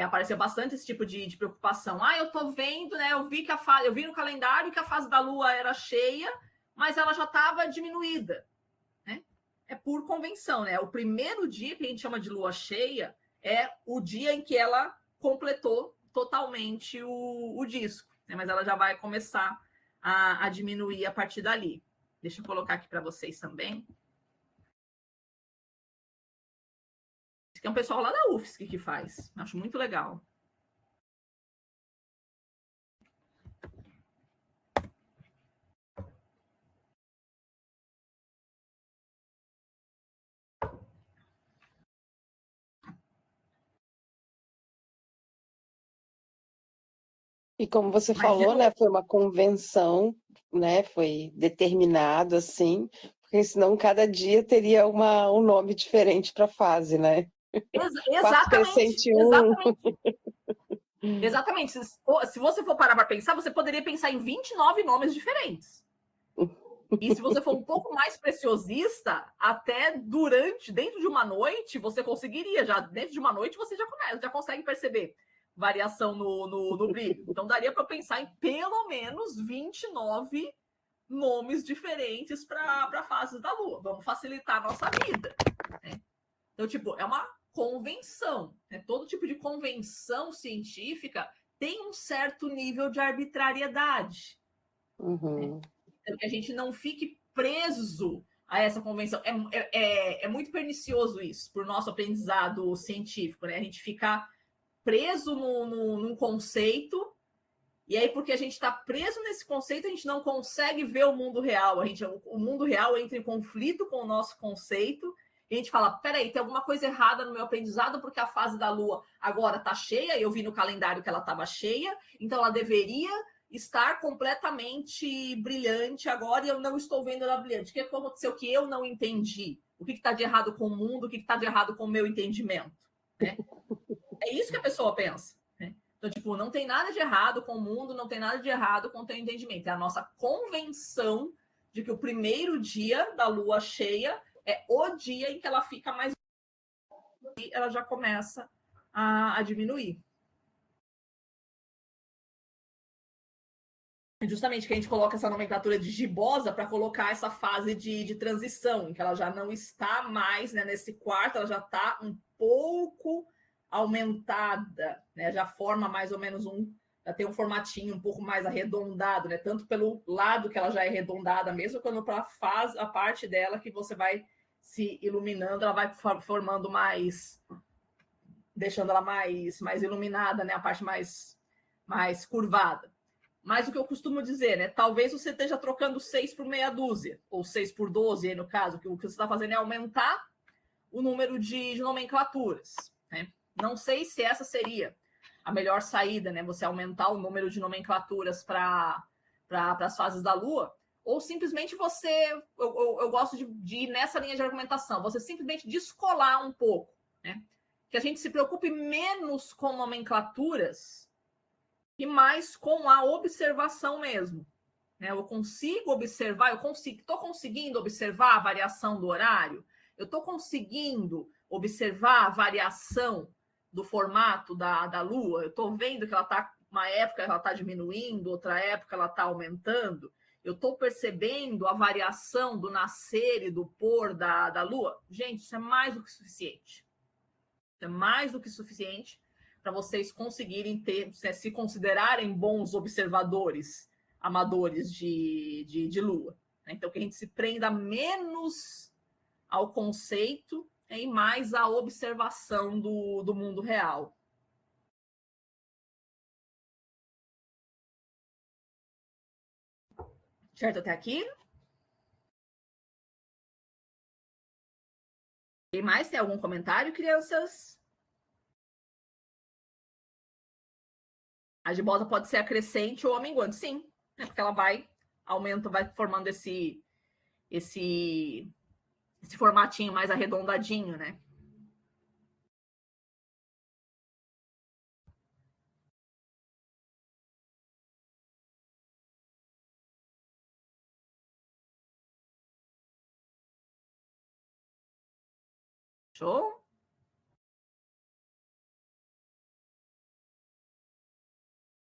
Apareceu bastante esse tipo de preocupação. Eu estou vendo, né? Eu vi no calendário que a fase da Lua era cheia, mas ela já estava diminuída. Né? É por convenção, né? O primeiro dia que a gente chama de Lua cheia é o dia em que ela completou totalmente o disco, né? Mas ela já vai começar a diminuir a partir dali. Deixa eu colocar aqui para vocês também. Esse aqui é um pessoal lá da UFSC que faz. Acho muito legal. E como você falou, né, foi uma convenção, né, foi determinado assim, porque senão cada dia teria um nome diferente para a fase, né? Exatamente. Exatamente. Se você for parar para pensar, você poderia pensar em 29 nomes diferentes. E se você for um pouco mais preciosista, até dentro de uma noite, você conseguiria, já dentro de uma noite, você já consegue perceber variação no brilho. Então, daria para pensar em pelo menos 29 nomes diferentes para fases da Lua. Vamos facilitar a nossa vida. Né? Então, é uma convenção. Né? Todo tipo de convenção científica tem um certo nível de arbitrariedade. Uhum. Né? Então, que a gente não fique preso a essa convenção. É muito pernicioso isso, por nosso aprendizado científico. Né? A gente fica preso num conceito, e aí, porque a gente está preso nesse conceito, a gente não consegue ver o mundo real. O mundo real entra em conflito com o nosso conceito, e a gente fala, peraí, tem alguma coisa errada no meu aprendizado, porque a fase da Lua agora está cheia, eu vi no calendário que ela estava cheia, então ela deveria estar completamente brilhante agora, e eu não estou vendo ela brilhante. O que aconteceu que eu não entendi? O que está de errado com o mundo? O que está de errado com o meu entendimento? né? É isso que a pessoa pensa, né? Então, tipo, não tem nada de errado com o mundo, não tem nada de errado com o teu entendimento. É a nossa convenção de que o primeiro dia da lua cheia é o dia em que ela fica mais... e ela já começa a diminuir. Justamente que a gente coloca essa nomenclatura de gibosa para colocar essa fase de transição, em que ela já não está mais, né, nesse quarto, ela já está um pouco aumentada, né, já forma mais ou menos já tem um formatinho um pouco mais arredondado, né, tanto pelo lado que ela já é arredondada mesmo, quanto para a parte dela que você vai se iluminando, ela vai formando mais, deixando ela mais iluminada, né, a parte mais curvada. Mas o que eu costumo dizer, né? Talvez você esteja trocando 6 por meia dúzia, ou 6 por 12, aí no caso, que o que você está fazendo é aumentar o número de nomenclaturas, né? Não sei se essa seria a melhor saída, né? Você aumentar o número de nomenclaturas para as fases da Lua, ou simplesmente você... Eu gosto de ir nessa linha de argumentação, você simplesmente descolar um pouco, né? Que a gente se preocupe menos com nomenclaturas e mais com a observação mesmo. Eu consigo observar, estou conseguindo observar a variação do horário, eu estou conseguindo observar a variação do formato da Lua, eu estou vendo que ela está, uma época ela está diminuindo, outra época ela está aumentando, eu estou percebendo a variação do nascer e do pôr da Lua. Gente, isso é mais do que suficiente. Isso é mais do que suficiente para vocês conseguirem se considerarem bons observadores amadores de Lua. Então, que a gente se prenda menos ao conceito e mais à observação do mundo real. Certo até aqui? Quem mais tem algum comentário, crianças? A gibosa pode ser acrescente ou amenguante, sim, né? Porque ela vai formando esse formatinho mais arredondadinho, né? Show?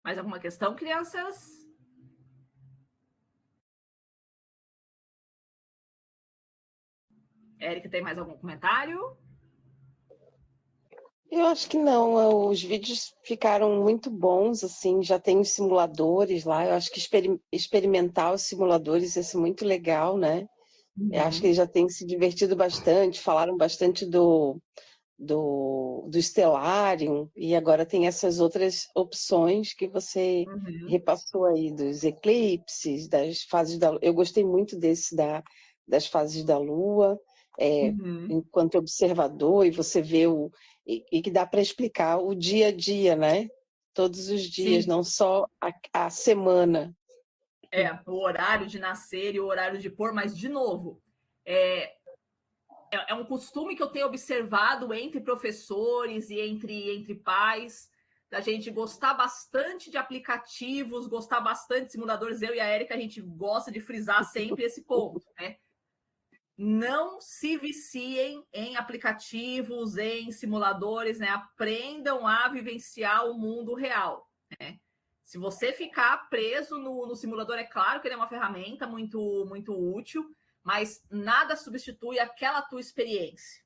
Mais alguma questão, crianças? Érica, tem mais algum comentário? Eu acho que não, os vídeos ficaram muito bons, assim, já tem os simuladores lá, eu acho que experimentar os simuladores ia ser muito legal, né? Eu acho que eles já têm se divertido bastante, falaram bastante do Stellarium, e agora tem essas outras opções que você repassou aí, dos eclipses, das fases da Lua. Eu gostei muito das fases da Lua, enquanto observador, e você vê e que dá para explicar o dia a dia, né? Todos os dias, sim, não só a semana. O horário de nascer e o horário de pôr, mas, de novo, é um costume que eu tenho observado entre professores e entre pais, da gente gostar bastante de aplicativos, gostar bastante de simuladores. Eu e a Érica, a gente gosta de frisar sempre esse ponto, né? Não se viciem em aplicativos, em simuladores, né? Aprendam a vivenciar o mundo real, né? Se você ficar preso no simulador, é claro que ele é uma ferramenta muito, muito útil, mas nada substitui aquela tua experiência.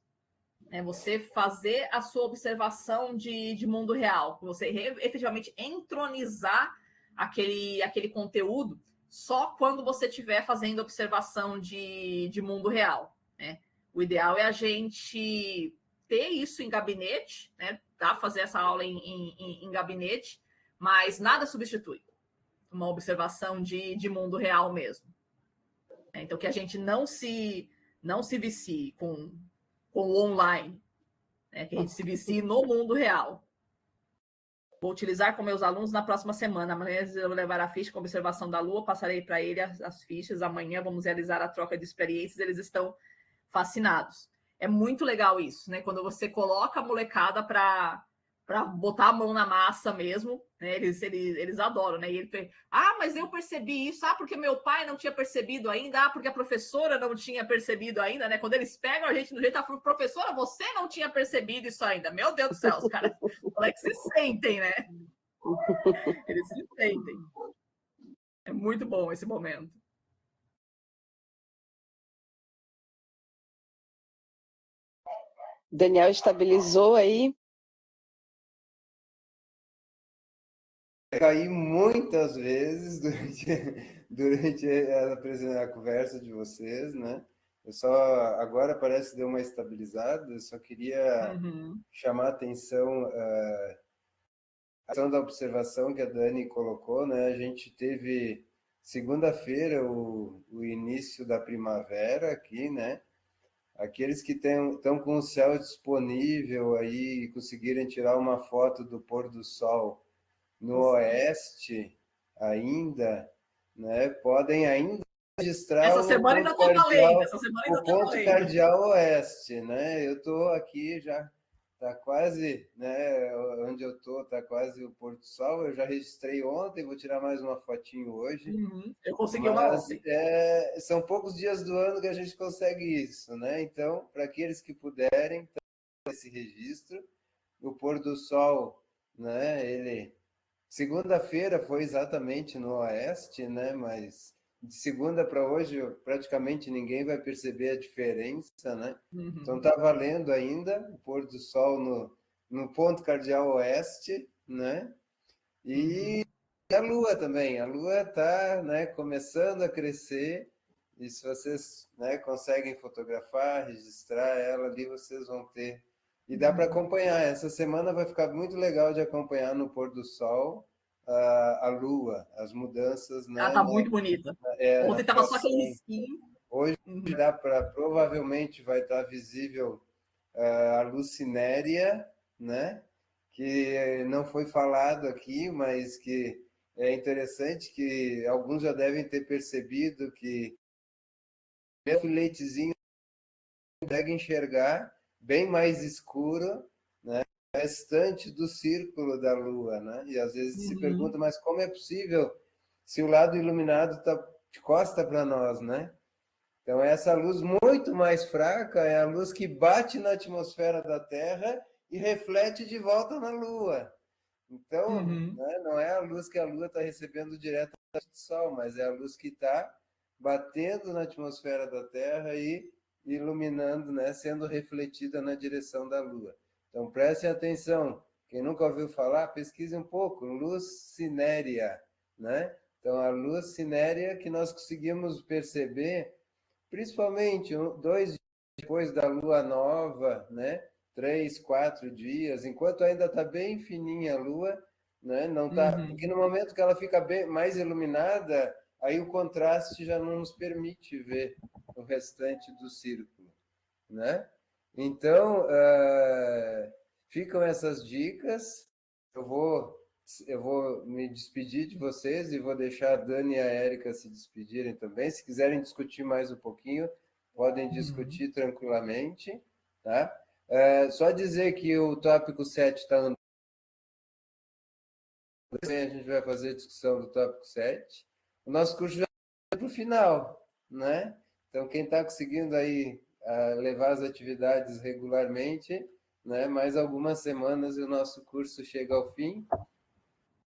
Você fazer a sua observação de mundo real, você efetivamente entronizar aquele conteúdo só quando você estiver fazendo observação de mundo real, né? O ideal é a gente ter isso em gabinete, né? Fazer essa aula em gabinete, mas nada substitui uma observação de mundo real mesmo. Então, que a gente não se vicie com o online, né? Que a gente se vicie no mundo real. Vou utilizar com meus alunos na próxima semana. Amanhã eu vou levar a ficha com observação da Lua, passarei para ele as fichas. Amanhã vamos realizar a troca de experiências, eles estão fascinados. é muito legal isso, né? Quando você coloca a molecada para botar a mão na massa mesmo, né? Eles adoram, né? E ele, mas eu percebi isso, porque meu pai não tinha percebido ainda, porque a professora não tinha percebido ainda, né? Quando eles pegam a gente no jeito, professora, você não tinha percebido isso ainda. Meu Deus do céu, os caras, como é que se sentem, né? Eles se sentem. É muito bom esse momento. Daniel estabilizou aí? Caí muitas vezes durante a conversa de vocês, né? Eu só agora parece que deu uma estabilizada. Eu só queria chamar a atenção a questão da observação que a Dani colocou, né? A gente teve segunda-feira o início da primavera aqui, né? Aqueles que estão com o céu disponível aí e conseguirem tirar uma foto do pôr do sol no oeste ainda, né? Podem ainda registrar essa semana ainda está valendo, essa semana ainda o ponto cardeal oeste, né? Eu estou aqui já, está quase, né? Onde eu estou, está quase o pôr do sol. Eu já registrei ontem, vou tirar mais uma fotinho hoje. Eu consegui uma ontem. São poucos dias do ano que a gente consegue isso, né? Então, para aqueles que puderem, esse registro, o pôr do sol, né? Ele segunda-feira foi exatamente no oeste, né? Mas de segunda para hoje praticamente ninguém vai perceber a diferença, né? Então tá valendo ainda o pôr do sol no ponto cardeal oeste, né? E a Lua também. A Lua está, né, começando a crescer. E se vocês, né, conseguem fotografar, registrar ela ali, vocês vão ter. E dá para acompanhar. Essa semana vai ficar muito legal de acompanhar no pôr do sol a Lua, as mudanças, né? Ela está muito bonita. Ontem estava só aquele risquinho. Hoje dá para, provavelmente vai estar visível a Lucinéria, né? Que não foi falado aqui, mas que é interessante, que alguns já devem ter percebido que o filetezinho consegue enxergar bem mais escuro, né, o restante do círculo da Lua, né? E às vezes se pergunta, mas como é possível se o lado iluminado está de costa para nós, né? Então essa luz muito mais fraca é a luz que bate na atmosfera da Terra e reflete de volta na Lua. Então, né, não é a luz que a Lua está recebendo direto do Sol, mas é a luz que está batendo na atmosfera da Terra e iluminando, né, sendo refletida na direção da Lua. Então, prestem atenção. Quem nunca ouviu falar, pesquise um pouco. Luz cinérea, né? Então, a luz cinérea que nós conseguimos perceber, principalmente 2 dias depois da Lua nova, né? 3, 4 dias, enquanto ainda está bem fininha a Lua, né? Não tá, porque no momento que ela fica bem mais iluminada, aí o contraste já não nos permite ver o restante do círculo, né? Então, ficam essas dicas. Eu vou me despedir de vocês e vou deixar a Dani e a Érica se despedirem também. Se quiserem discutir mais um pouquinho, podem discutir tranquilamente, tá? Só dizer que o tópico 7 está andando. A gente vai fazer a discussão do tópico 7. O nosso curso já está para o final, né? Então, quem está conseguindo aí levar as atividades regularmente, né? Mais algumas semanas e o nosso curso chega ao fim.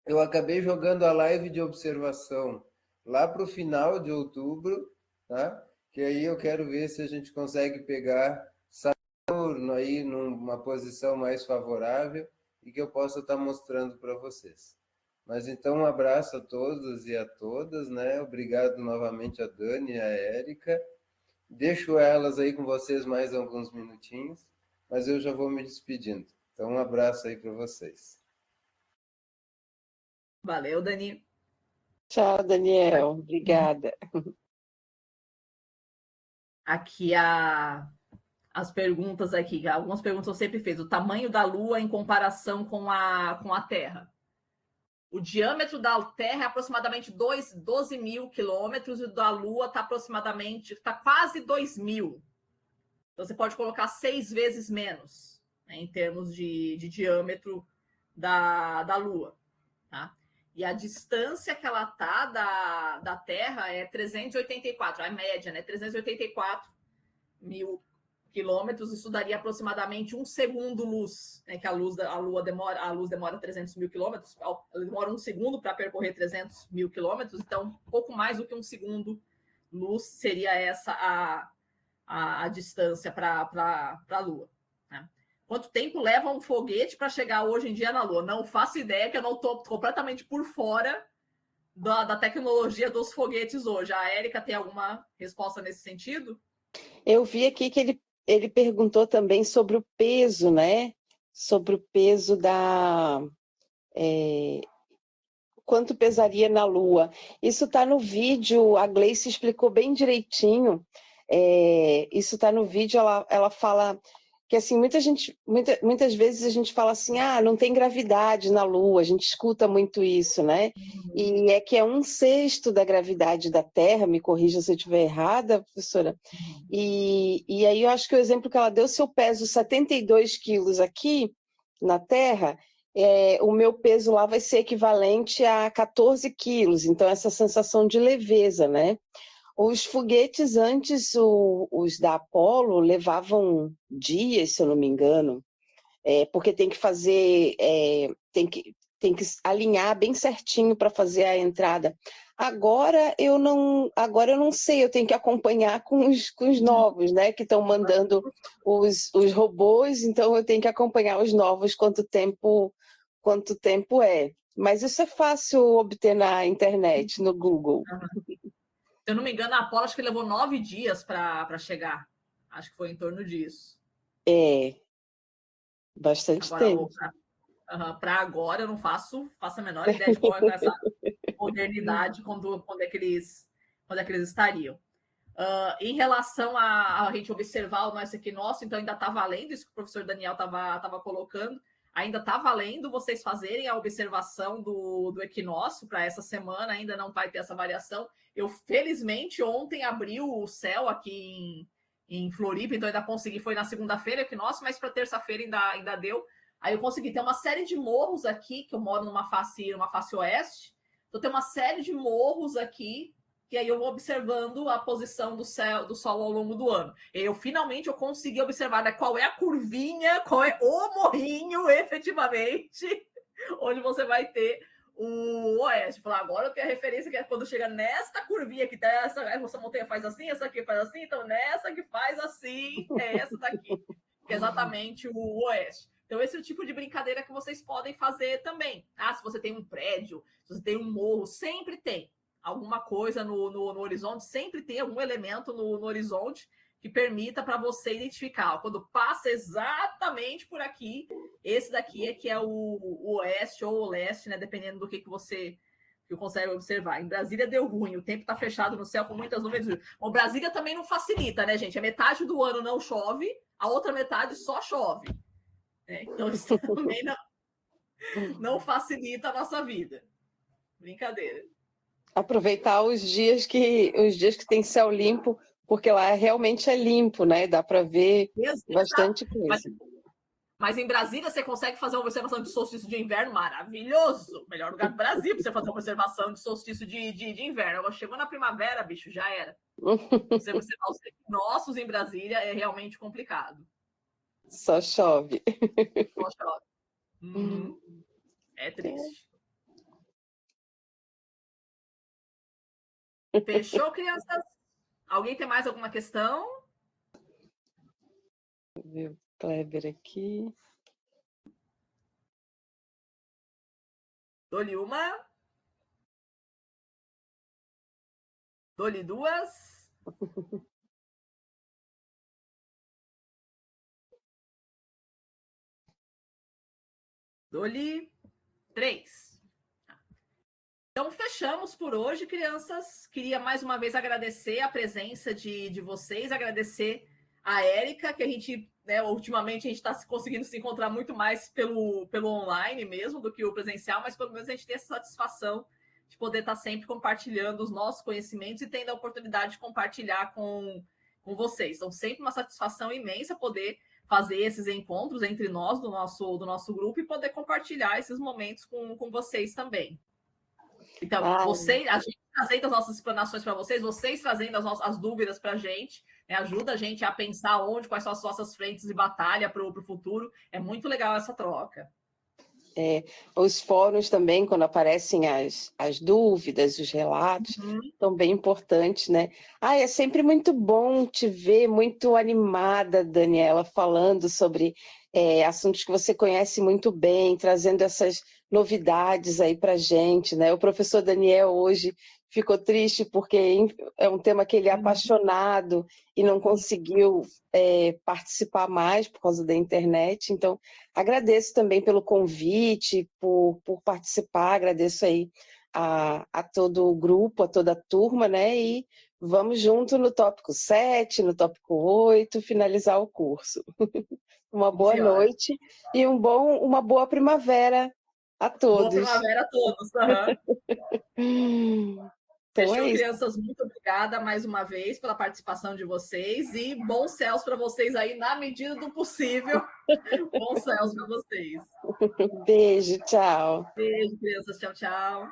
Eu acabei jogando a live de observação lá para o final de outubro, tá? Que aí eu quero ver se a gente consegue pegar Saturno aí numa posição mais favorável e que eu possa estar mostrando para vocês. Mas então um abraço a todos e a todas, né? Obrigado novamente a Dani e a Érica. Deixo elas aí com vocês mais alguns minutinhos, mas eu já vou me despedindo. Então um abraço aí para vocês. Valeu, Dani. Tchau, Daniel. Obrigada. Aqui as perguntas aqui, algumas perguntas eu sempre fiz. O tamanho da Lua em comparação com a Terra. O diâmetro da Terra é aproximadamente 12 mil quilômetros e o da Lua está quase 2 mil. Então, você pode colocar 6 vezes menos, né, em termos de diâmetro da Lua. Tá? E a distância que ela está da Terra é 384, a média, né? 384 mil quilômetros. Isso daria aproximadamente 1 segundo luz, né? Que a luz demora 300 mil quilômetros, ela demora 1 segundo para percorrer 300 mil quilômetros, então pouco mais do que 1 segundo luz seria essa a distância para a Lua. Né? Quanto tempo leva um foguete para chegar hoje em dia na Lua? Não faço ideia, que eu não estou completamente por fora da tecnologia dos foguetes hoje. A Érica tem alguma resposta nesse sentido? Eu vi aqui que ele perguntou também sobre o peso, né? Sobre o peso quanto pesaria na Lua. Isso está no vídeo, a Gleice explicou bem direitinho. Isso está no vídeo, ela fala que assim, muitas vezes a gente fala assim, não tem gravidade na Lua, a gente escuta muito isso, né? E é que é 1/6 da gravidade da Terra, me corrija se eu estiver errada, professora. E aí eu acho que o exemplo que ela deu, se eu peso 72 quilos aqui na Terra, o meu peso lá vai ser equivalente a 14 quilos, então essa sensação de leveza, né? Os foguetes antes, os da Apollo, levavam dias, se eu não me engano, porque tem que fazer, tem que alinhar bem certinho para fazer a entrada. Agora eu não sei, eu tenho que acompanhar com os novos, né, que estão mandando os robôs, então eu tenho que acompanhar os novos quanto tempo é. Mas isso é fácil obter na internet, no Google. Se eu não me engano, a Apollo acho que levou 9 dias para chegar. Acho que foi em torno disso. Bastante Agora, tempo. Para agora, eu não faço a menor ideia de qual é essa modernidade, quando é que eles estariam. Em relação a gente observar o nosso equinócio, então ainda está valendo isso que o professor Daniel estava colocando, ainda está valendo vocês fazerem a observação do equinócio para essa semana, ainda não vai ter essa variação. Eu, felizmente, ontem abriu o céu aqui em Floripa, então ainda consegui, foi na segunda-feira o equinócio, mas para terça-feira ainda deu. Aí eu consegui ter uma série de morros aqui, que eu moro numa face oeste, então tem uma série de morros aqui, e aí eu vou observando a posição do Sol ao longo do ano. Eu finalmente consegui observar, né, qual é a curvinha, qual é o morrinho, efetivamente, onde você vai ter o oeste. Falar, agora eu tenho a referência que é quando chega nesta curvinha que tá, essa montanha faz assim, essa aqui faz assim, então nessa que faz assim, é essa daqui, que é exatamente o oeste. Então, esse é o tipo de brincadeira que vocês podem fazer também. Se você tem um prédio, se você tem um morro, sempre tem alguma coisa no horizonte, sempre tem algum elemento no horizonte que permita para você identificar. Quando passa exatamente por aqui, esse daqui é que é o oeste ou o leste, né? Dependendo do que você consegue observar. Em Brasília deu ruim, o tempo está fechado no céu com muitas nuvens. Bom, Brasília também não facilita, né, gente? A metade do ano não chove, a outra metade só chove. Então, isso também não facilita a nossa vida. Brincadeira. Aproveitar os dias que tem céu limpo, porque lá realmente é limpo, né? Dá para ver bastante coisa. Mas em Brasília você consegue fazer uma observação de solstício de inverno maravilhoso. Melhor lugar do Brasil para você fazer uma observação de solstício de inverno. Agora chegou na primavera, bicho, já era. Você observar os equinócios em Brasília é realmente complicado. Só chove. Só chove. É triste. Fechou, crianças? Alguém tem mais alguma questão? Vou ver o Kleber aqui. Dou-lhe uma. Dou-lhe duas. Dou-lhe 3. Então, fechamos por hoje, crianças. Queria mais uma vez agradecer a presença de vocês, agradecer a Érica, que a gente, né, ultimamente, a gente está conseguindo se encontrar muito mais pelo online mesmo do que o presencial, mas pelo menos a gente tem essa satisfação de poder estar sempre compartilhando os nossos conhecimentos e tendo a oportunidade de compartilhar com vocês. Então, sempre uma satisfação imensa poder fazer esses encontros entre nós, do nosso grupo, e poder compartilhar esses momentos com vocês também. Então, a gente trazendo as nossas explanações para vocês trazendo as dúvidas para a gente, né, ajuda a gente a pensar quais são as nossas frentes de batalha para o futuro. É muito legal essa troca. Os fóruns também, quando aparecem as dúvidas, os relatos, são bem importantes, né? É sempre muito bom te ver muito animada, Daniela, falando sobre assuntos que você conhece muito bem, trazendo essas novidades aí para a gente, né? O professor Daniel hoje ficou triste porque é um tema que ele é apaixonado e não conseguiu participar mais por causa da internet. Então, agradeço também pelo convite, por participar, agradeço aí a todo o grupo, a toda a turma, né? E vamos junto no tópico 7, no tópico 8, finalizar o curso. Uma boa noite e uma boa primavera a todos. Boa primavera a todos. Então Fechou, crianças, muito obrigada mais uma vez pela participação de vocês e bons céus para vocês aí, na medida do possível. Bons céus para vocês. Beijo, tchau. Beijo, crianças. Tchau, tchau.